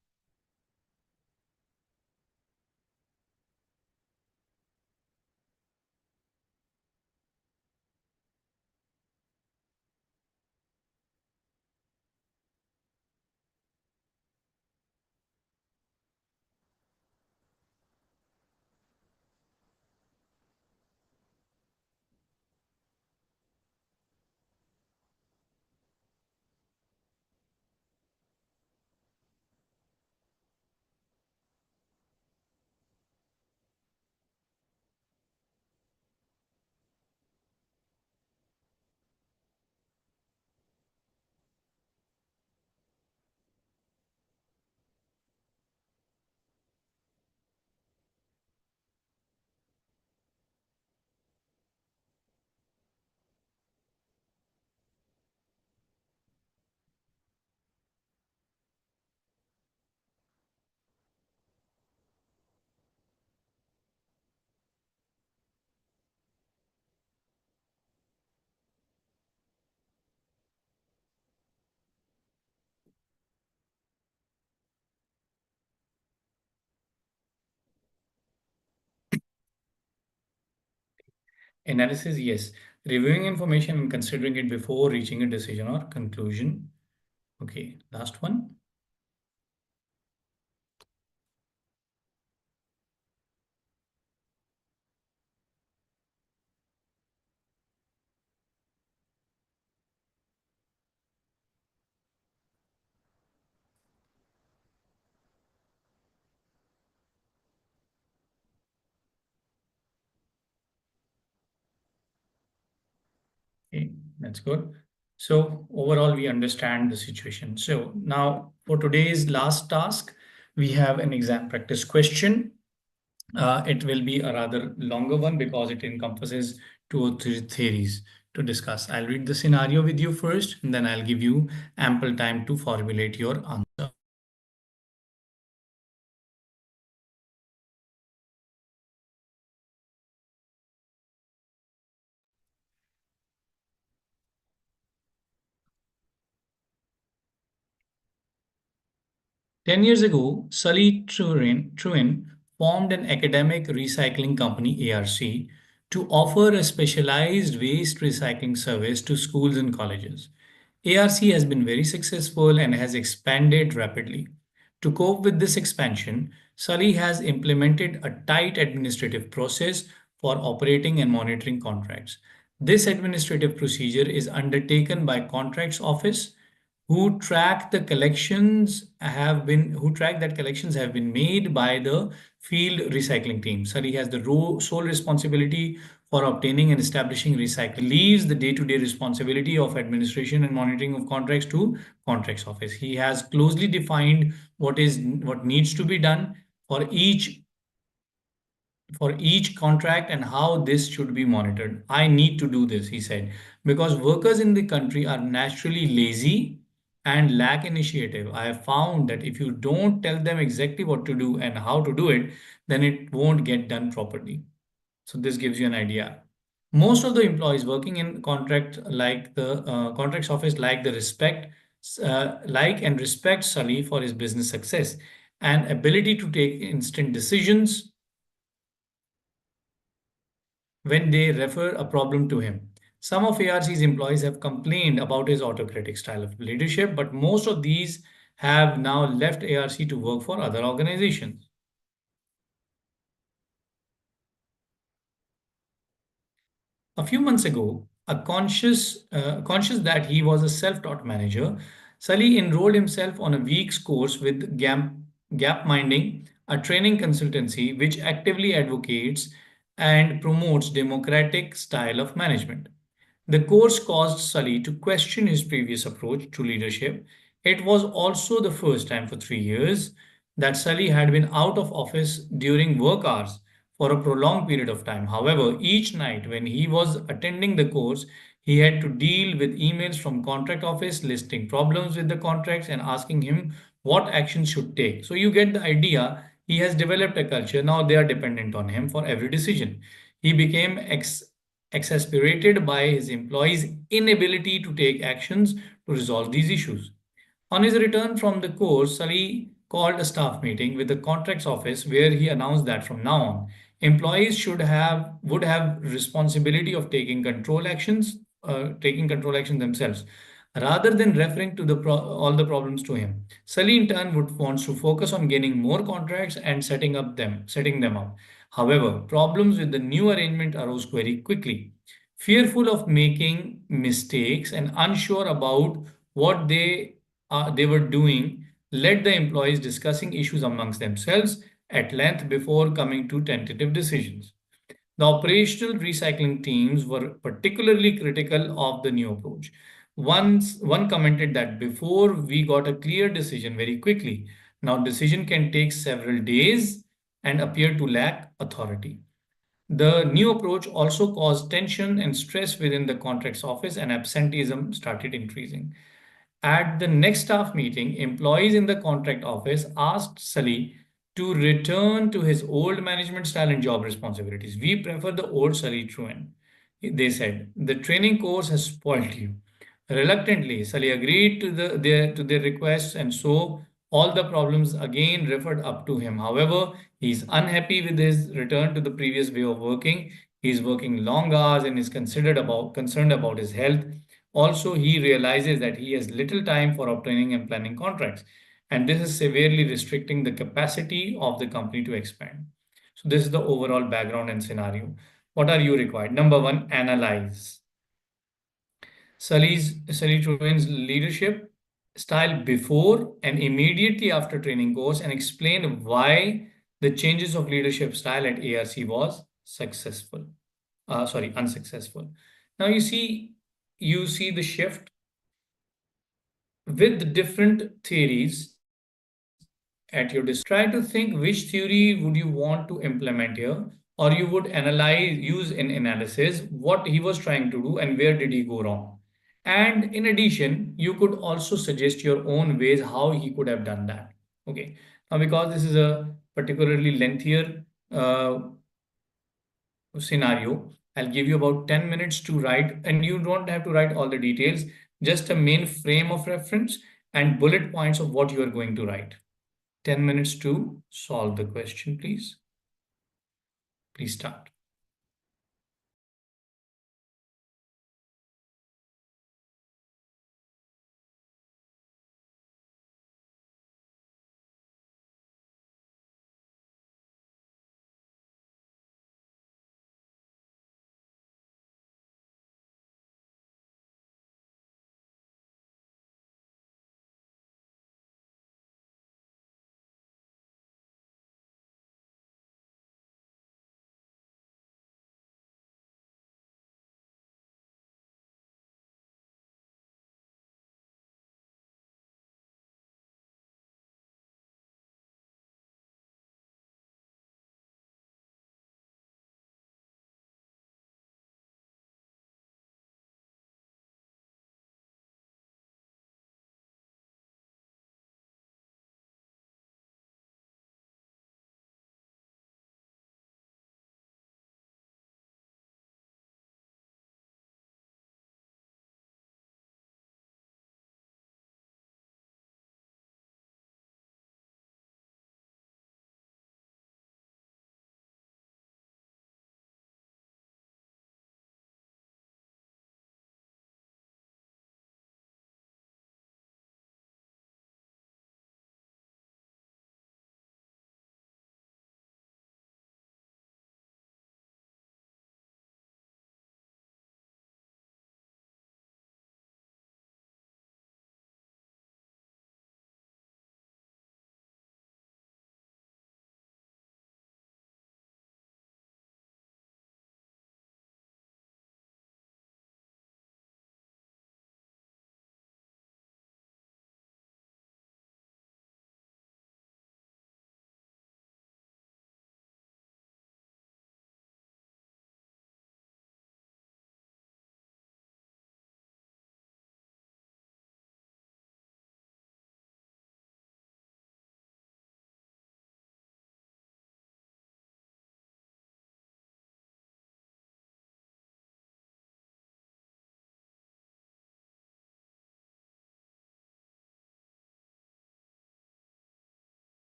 Analysis, yes. Reviewing information and considering it before reaching a decision or conclusion. Okay, last one. 8. That's good. So overall, we understand the situation. So now for today's last task, we have an exam practice question. It will be a rather longer one because it encompasses 2 or 3 theories to discuss. I'll read the scenario with you first, and then I'll give you ample time to formulate your answer. 10 years ago, Sully Truin formed an academic recycling company, ARC, to offer a specialized waste recycling service to schools and colleges. ARC has been very successful and has expanded rapidly. To cope with this expansion, Sully has implemented a tight administrative process for operating and monitoring contracts. This administrative procedure is undertaken by Contracts Office, who track that collections have been made by the field recycling team. Surrey has the sole responsibility for obtaining and establishing recycling, leaves the day-to-day responsibility of administration and monitoring of contracts to Contracts Office. He has closely defined what needs to be done for each contract and how this should be monitored. I need to do this, he said, because workers in the country are naturally lazy and lack initiative. I have found that if you don't tell them exactly what to do and how to do it, then it won't get done properly. So this gives you an idea. Most of the employees working in contracts office like and respect Sully for his business success and ability to take instant decisions when they refer a problem to him. Some of ARC's employees have complained about his autocratic style of leadership, but most of these have now left ARC to work for other organizations. A few months ago, conscious that he was a self-taught manager, Sully enrolled himself on a week's course with Gap Minding, a training consultancy which actively advocates and promotes democratic style of management. The course caused Sully to question his previous approach to leadership. It was also the first time for 3 years that Sully had been out of office during work hours for a prolonged period of time. However, each night when he was attending the course, he had to deal with emails from contract office listing problems with the contracts and asking him what action should take. So you get the idea. He has developed a culture. Now they are dependent on him for every decision. He became exasperated by his employees' inability to take actions to resolve these issues. On his return from the course, Sully called a staff meeting with the contracts office where he announced that from now on, employees would have responsibility of taking control actions themselves, rather than referring to all the problems to him. Sully in turn would wants to focus on gaining more contracts and setting them up. However, problems with the new arrangement arose very quickly. Fearful of making mistakes and unsure about what they were doing led the employees discussing issues amongst themselves at length before coming to tentative decisions. The operational recycling teams were particularly critical of the new approach. One commented that before we got a clear decision very quickly, now decision can take several days and appear to lack authority. The new approach also caused tension and stress within the contracts office, and absenteeism started increasing. At the next staff meeting, employees in the contract office asked Sully to return to his old management style and job responsibilities. We prefer the old Sully Truan. They said, the training course has spoiled you. Reluctantly, Sully agreed to to their requests, and so all the problems again referred up to him. However, he is unhappy with his return to the previous way of working. He is working long hours and is concerned about his health. Also, he realizes that he has little time for obtaining and planning contracts, and this is severely restricting the capacity of the company to expand. So, this is the overall background and scenario. What are you required? Number one, analyze. Sully Truvin's leadership style before and immediately after training course, and explain why the changes of leadership style at ARC was unsuccessful. Now you see the shift with different theories at your disposal. Try to think which theory would you want to implement here, or you would use in analysis what he was trying to do and where did he go wrong. And in addition, you could also suggest your own ways how he could have done that. Okay. Now, because this is a particularly lengthier scenario, I'll give you about 10 minutes to write, and you don't have to write all the details, just a main frame of reference and bullet points of what you are going to write. 10 minutes to solve the question, please. Please start.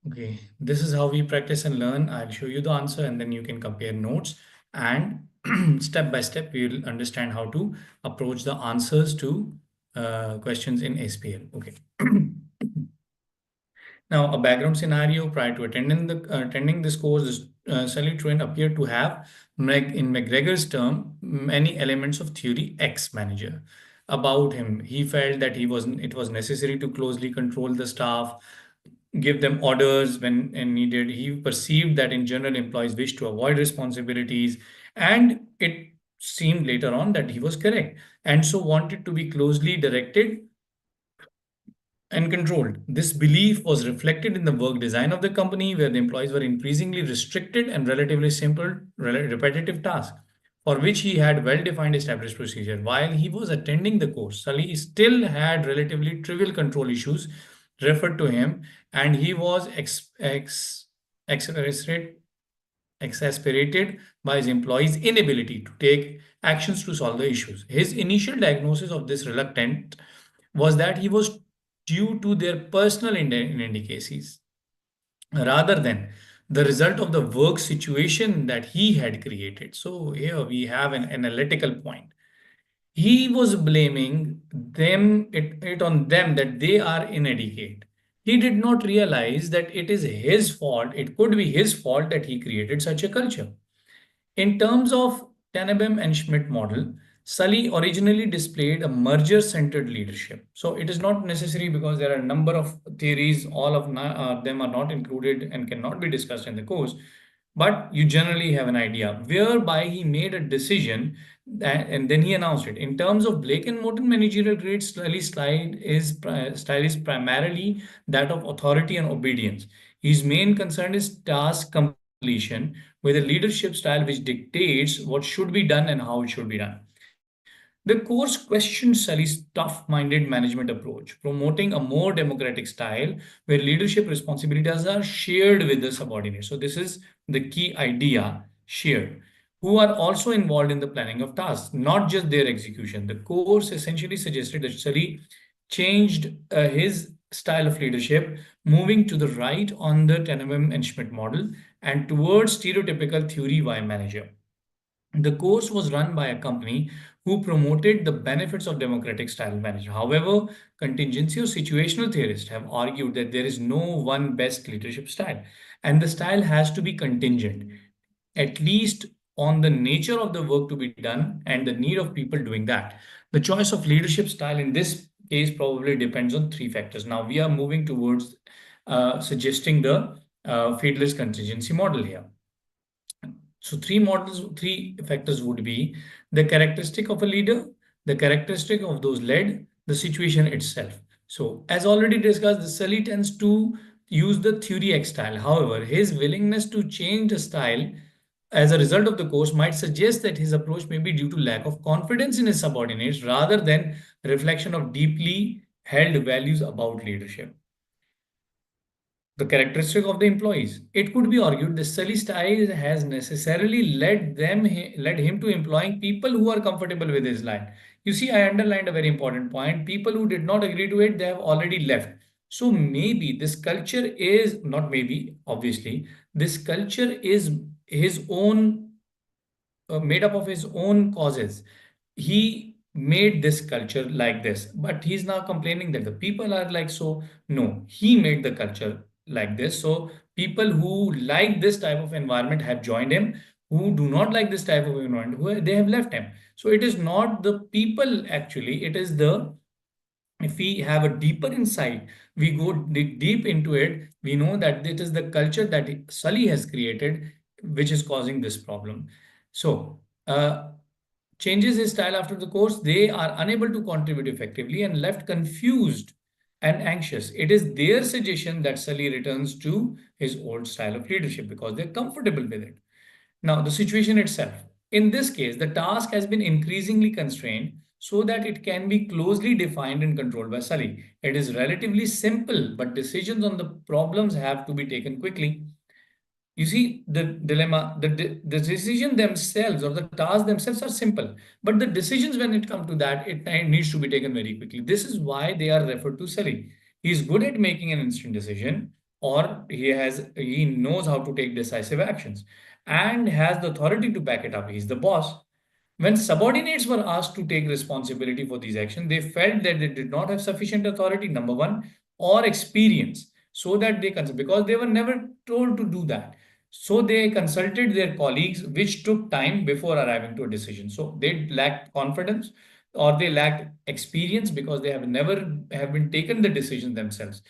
Okay, this is how we practice and learn. I'll show you the answer and then you can compare notes, and step by step we'll understand how to approach the answers to questions in SPL. Okay. Now, a background scenario prior to attending this course is Sally Trent appeared to have, in McGregor's term, many elements of theory X manager. About him, he felt that it was necessary to closely control the staff, give them orders when needed. He perceived that in general employees wish to avoid responsibilities, and it seemed later on that he was correct, and so wanted to be closely directed and controlled. This belief was reflected in the work design of the company, where the employees were increasingly restricted and relatively simple, repetitive tasks, for which he had well-defined established procedure. While he was attending the course, Sully still had relatively trivial control issues referred to him, and he was exasperated by his employees' inability to take actions to solve the issues. His initial diagnosis of this reluctant was that he was due to their personal inadequacies rather than the result of the work situation that he had created. So here we have an analytical point. He was blaming it on them that they are inadequate. He did not realize that it is his fault. It could be his fault that he created such a culture. In terms of Tenenbaum and Schmidt model, Sully originally displayed a merger-centered leadership. So it is not necessary, because there are a number of theories, all of them are not included and cannot be discussed in the course. But you generally have an idea whereby he made a decision and then he announced it. In terms of Blake and Morton managerial grades, style is primarily that of authority and obedience. His main concern is task completion, with a leadership style which dictates what should be done and how it should be done. The course questions Sully's tough-minded management approach, promoting a more democratic style where leadership responsibilities are shared with the subordinates. So this is the key idea, shared, who are also involved in the planning of tasks, not just their execution. The course essentially suggested that Sully changed his style of leadership, moving to the right on the Tenenbaum and Schmidt model and towards stereotypical theory Y manager. The course was run by a company who promoted the benefits of democratic style management. However, contingency or situational theorists have argued that there is no one best leadership style, and the style has to be contingent, at least on the nature of the work to be done and the need of people doing that. The choice of leadership style in this case probably depends on three factors. Now we are moving towards suggesting the fatalist contingency model here. So three factors would be the characteristic of a leader, the characteristic of those led, the situation itself. So as already discussed, the Sully tends to use the theory X style. However, his willingness to change the style as a result of the course might suggest that his approach may be due to lack of confidence in his subordinates rather than reflection of deeply held values about leadership. The characteristic of the employees. It could be argued the Sully style has necessarily led him to employing people who are comfortable with his line. You see, I underlined a very important point. People who did not agree to it, they have already left. So maybe this culture is not maybe, obviously, this culture is his own made up of his own causes. He made this culture like this, but he's now complaining that the people are like so. No, he made the culture like this. So people who like this type of environment have joined him. Who do not like this type of environment, they have left him. So it is not the people actually. It is the if we have a deeper insight, we go deep into it, we know that it is the culture that Sully has created, which is causing this problem. So, changes his style after the course, they are unable to contribute effectively and left confused and anxious. It is their suggestion that Sully returns to his old style of leadership because they're comfortable with it. Now, the situation itself. In this case, the task has been increasingly constrained so that it can be closely defined and controlled by Sully. It is relatively simple, but decisions on the problems have to be taken quickly. You see, the dilemma, the decision themselves or the tasks themselves are simple, but the decisions when it comes to that, it needs to be taken very quickly. This is why they are referred to Sully. He is good at making an instant decision, or he knows how to take decisive actions and has the authority to back it up. He's the boss. When subordinates were asked to take responsibility for these actions, they felt that they did not have sufficient authority, number one, or experience, so that they consider, because they were never told to do that. So they consulted their colleagues, which took time before arriving to a decision. So they lacked confidence or they lacked experience because they have never have been taken the decision themselves.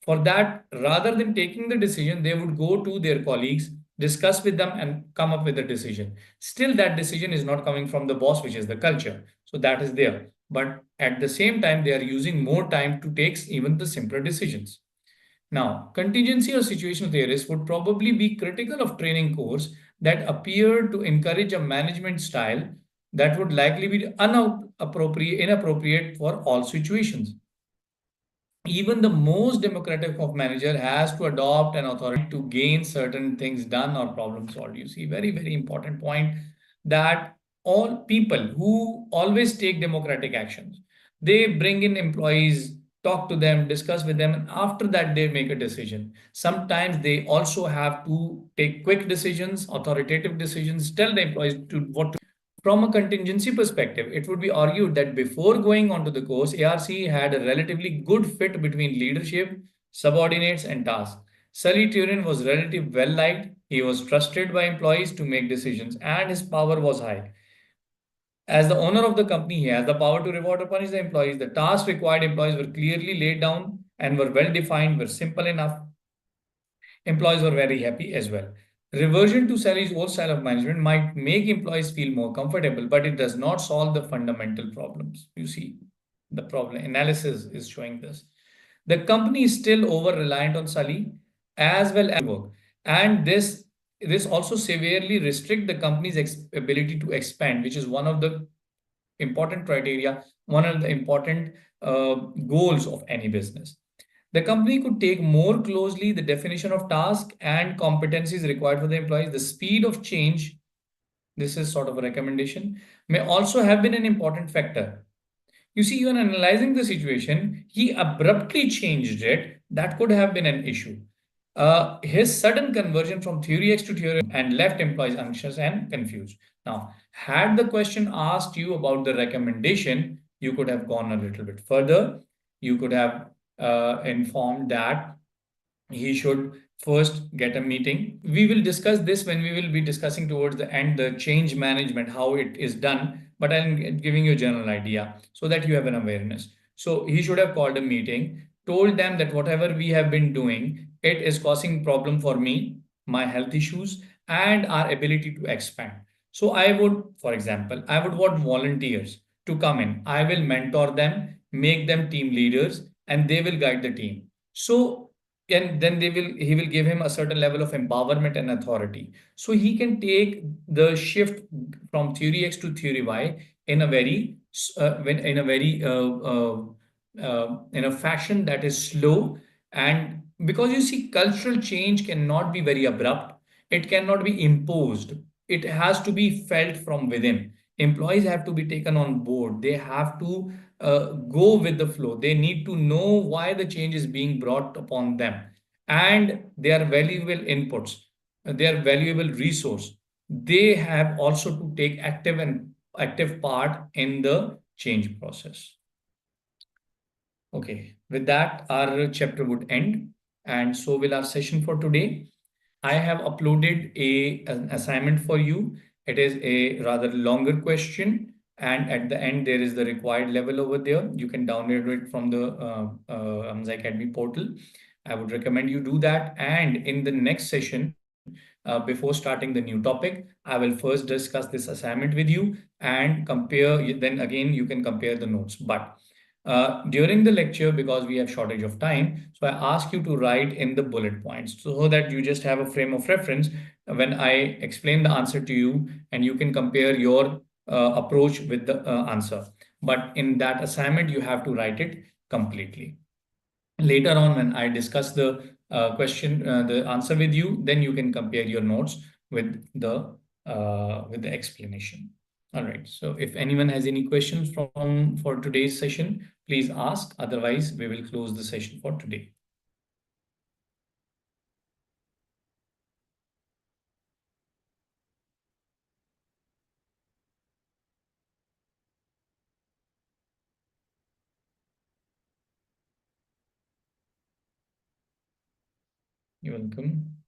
For that, rather than taking the decision, they would go to their colleagues, discuss with them, and come up with a decision. Still, that decision is not coming from the boss, which is the culture. So that is there. But at the same time, they are using more time to take even the simpler decisions. Now, contingency or situational theorists would probably be critical of training course that appear to encourage a management style that would likely be inappropriate for all situations. Even the most democratic of manager has to adopt an authority to gain certain things done or problem solved. You see, very important point, that all people who always take democratic actions, they bring in employees, talk to them, discuss with them, and after that they make a decision. Sometimes they also have to take quick decisions, authoritative decisions, tell the employees to what to. From a contingency perspective, it would be argued that before going onto the course, ARC had a relatively good fit between leadership, subordinates, and tasks. Sully Turin was relatively well liked, he was trusted by employees to make decisions, and his power was high. As the owner of the company, he has the power to reward or punish the employees. The tasks required employees were clearly laid down and were well defined, were simple enough. Employees were very happy as well. Reversion to Sally's old style of management might make employees feel more comfortable, but it does not solve the fundamental problems. You see, the problem analysis is showing this. The company is still over reliant on Sully as well as work, and this also severely restrict the company's ability to expand, which is one of the important criteria, one of the important goals of any business. The company could take more closely the definition of task and competencies required for the employees. The speed of change, this is sort of a recommendation, may also have been an important factor. You see, even analyzing the situation, he abruptly changed it. That could have been an issue. His sudden conversion from theory X to theory and left employees anxious and confused. Now, had the question asked you about the recommendation, you could have gone a little bit further. You could have informed that he should first get a meeting. We will discuss this when we will be discussing towards the end the change management, how it is done, but I'm giving you a general idea so that you have an awareness. So he should have called a meeting, told them that whatever we have been doing, it is causing problem for me, my health issues, and our ability to expand. So I would, for example, I would want volunteers to come in. I will mentor them, make them team leaders, and they will guide the team. So and then he will give him a certain level of empowerment and authority, so he can take the shift from theory X to theory Y in a very when in a fashion that is slow. And because you see, cultural change cannot be very abrupt, it cannot be imposed, it has to be felt from within. Employees have to be taken on board, they have to go with the flow. They need to know why the change is being brought upon them, and they are valuable inputs. They are valuable resource. They have also to take active part in the change process. Okay, with that, our chapter would end, and so will our session for today. I have uploaded an assignment for you. It is a rather longer question, and at the end, there is the required level over there. You can download it from the Hamzah Academy portal. I would recommend you do that. And in the next session, before starting the new topic, I will first discuss this assignment with you and compare. Then again, you can compare the notes. But during the lecture, because we have shortage of time, so I ask you to write in the bullet points so that you just have a frame of reference when I explain the answer to you, and you can compare your approach with the answer. But in that assignment, you have to write it completely. Later on, when I discuss the the answer with you, then you can compare your notes with the explanation. All right. So if anyone has any questions for today's session, please ask. Otherwise, we will close the session for today. You're welcome.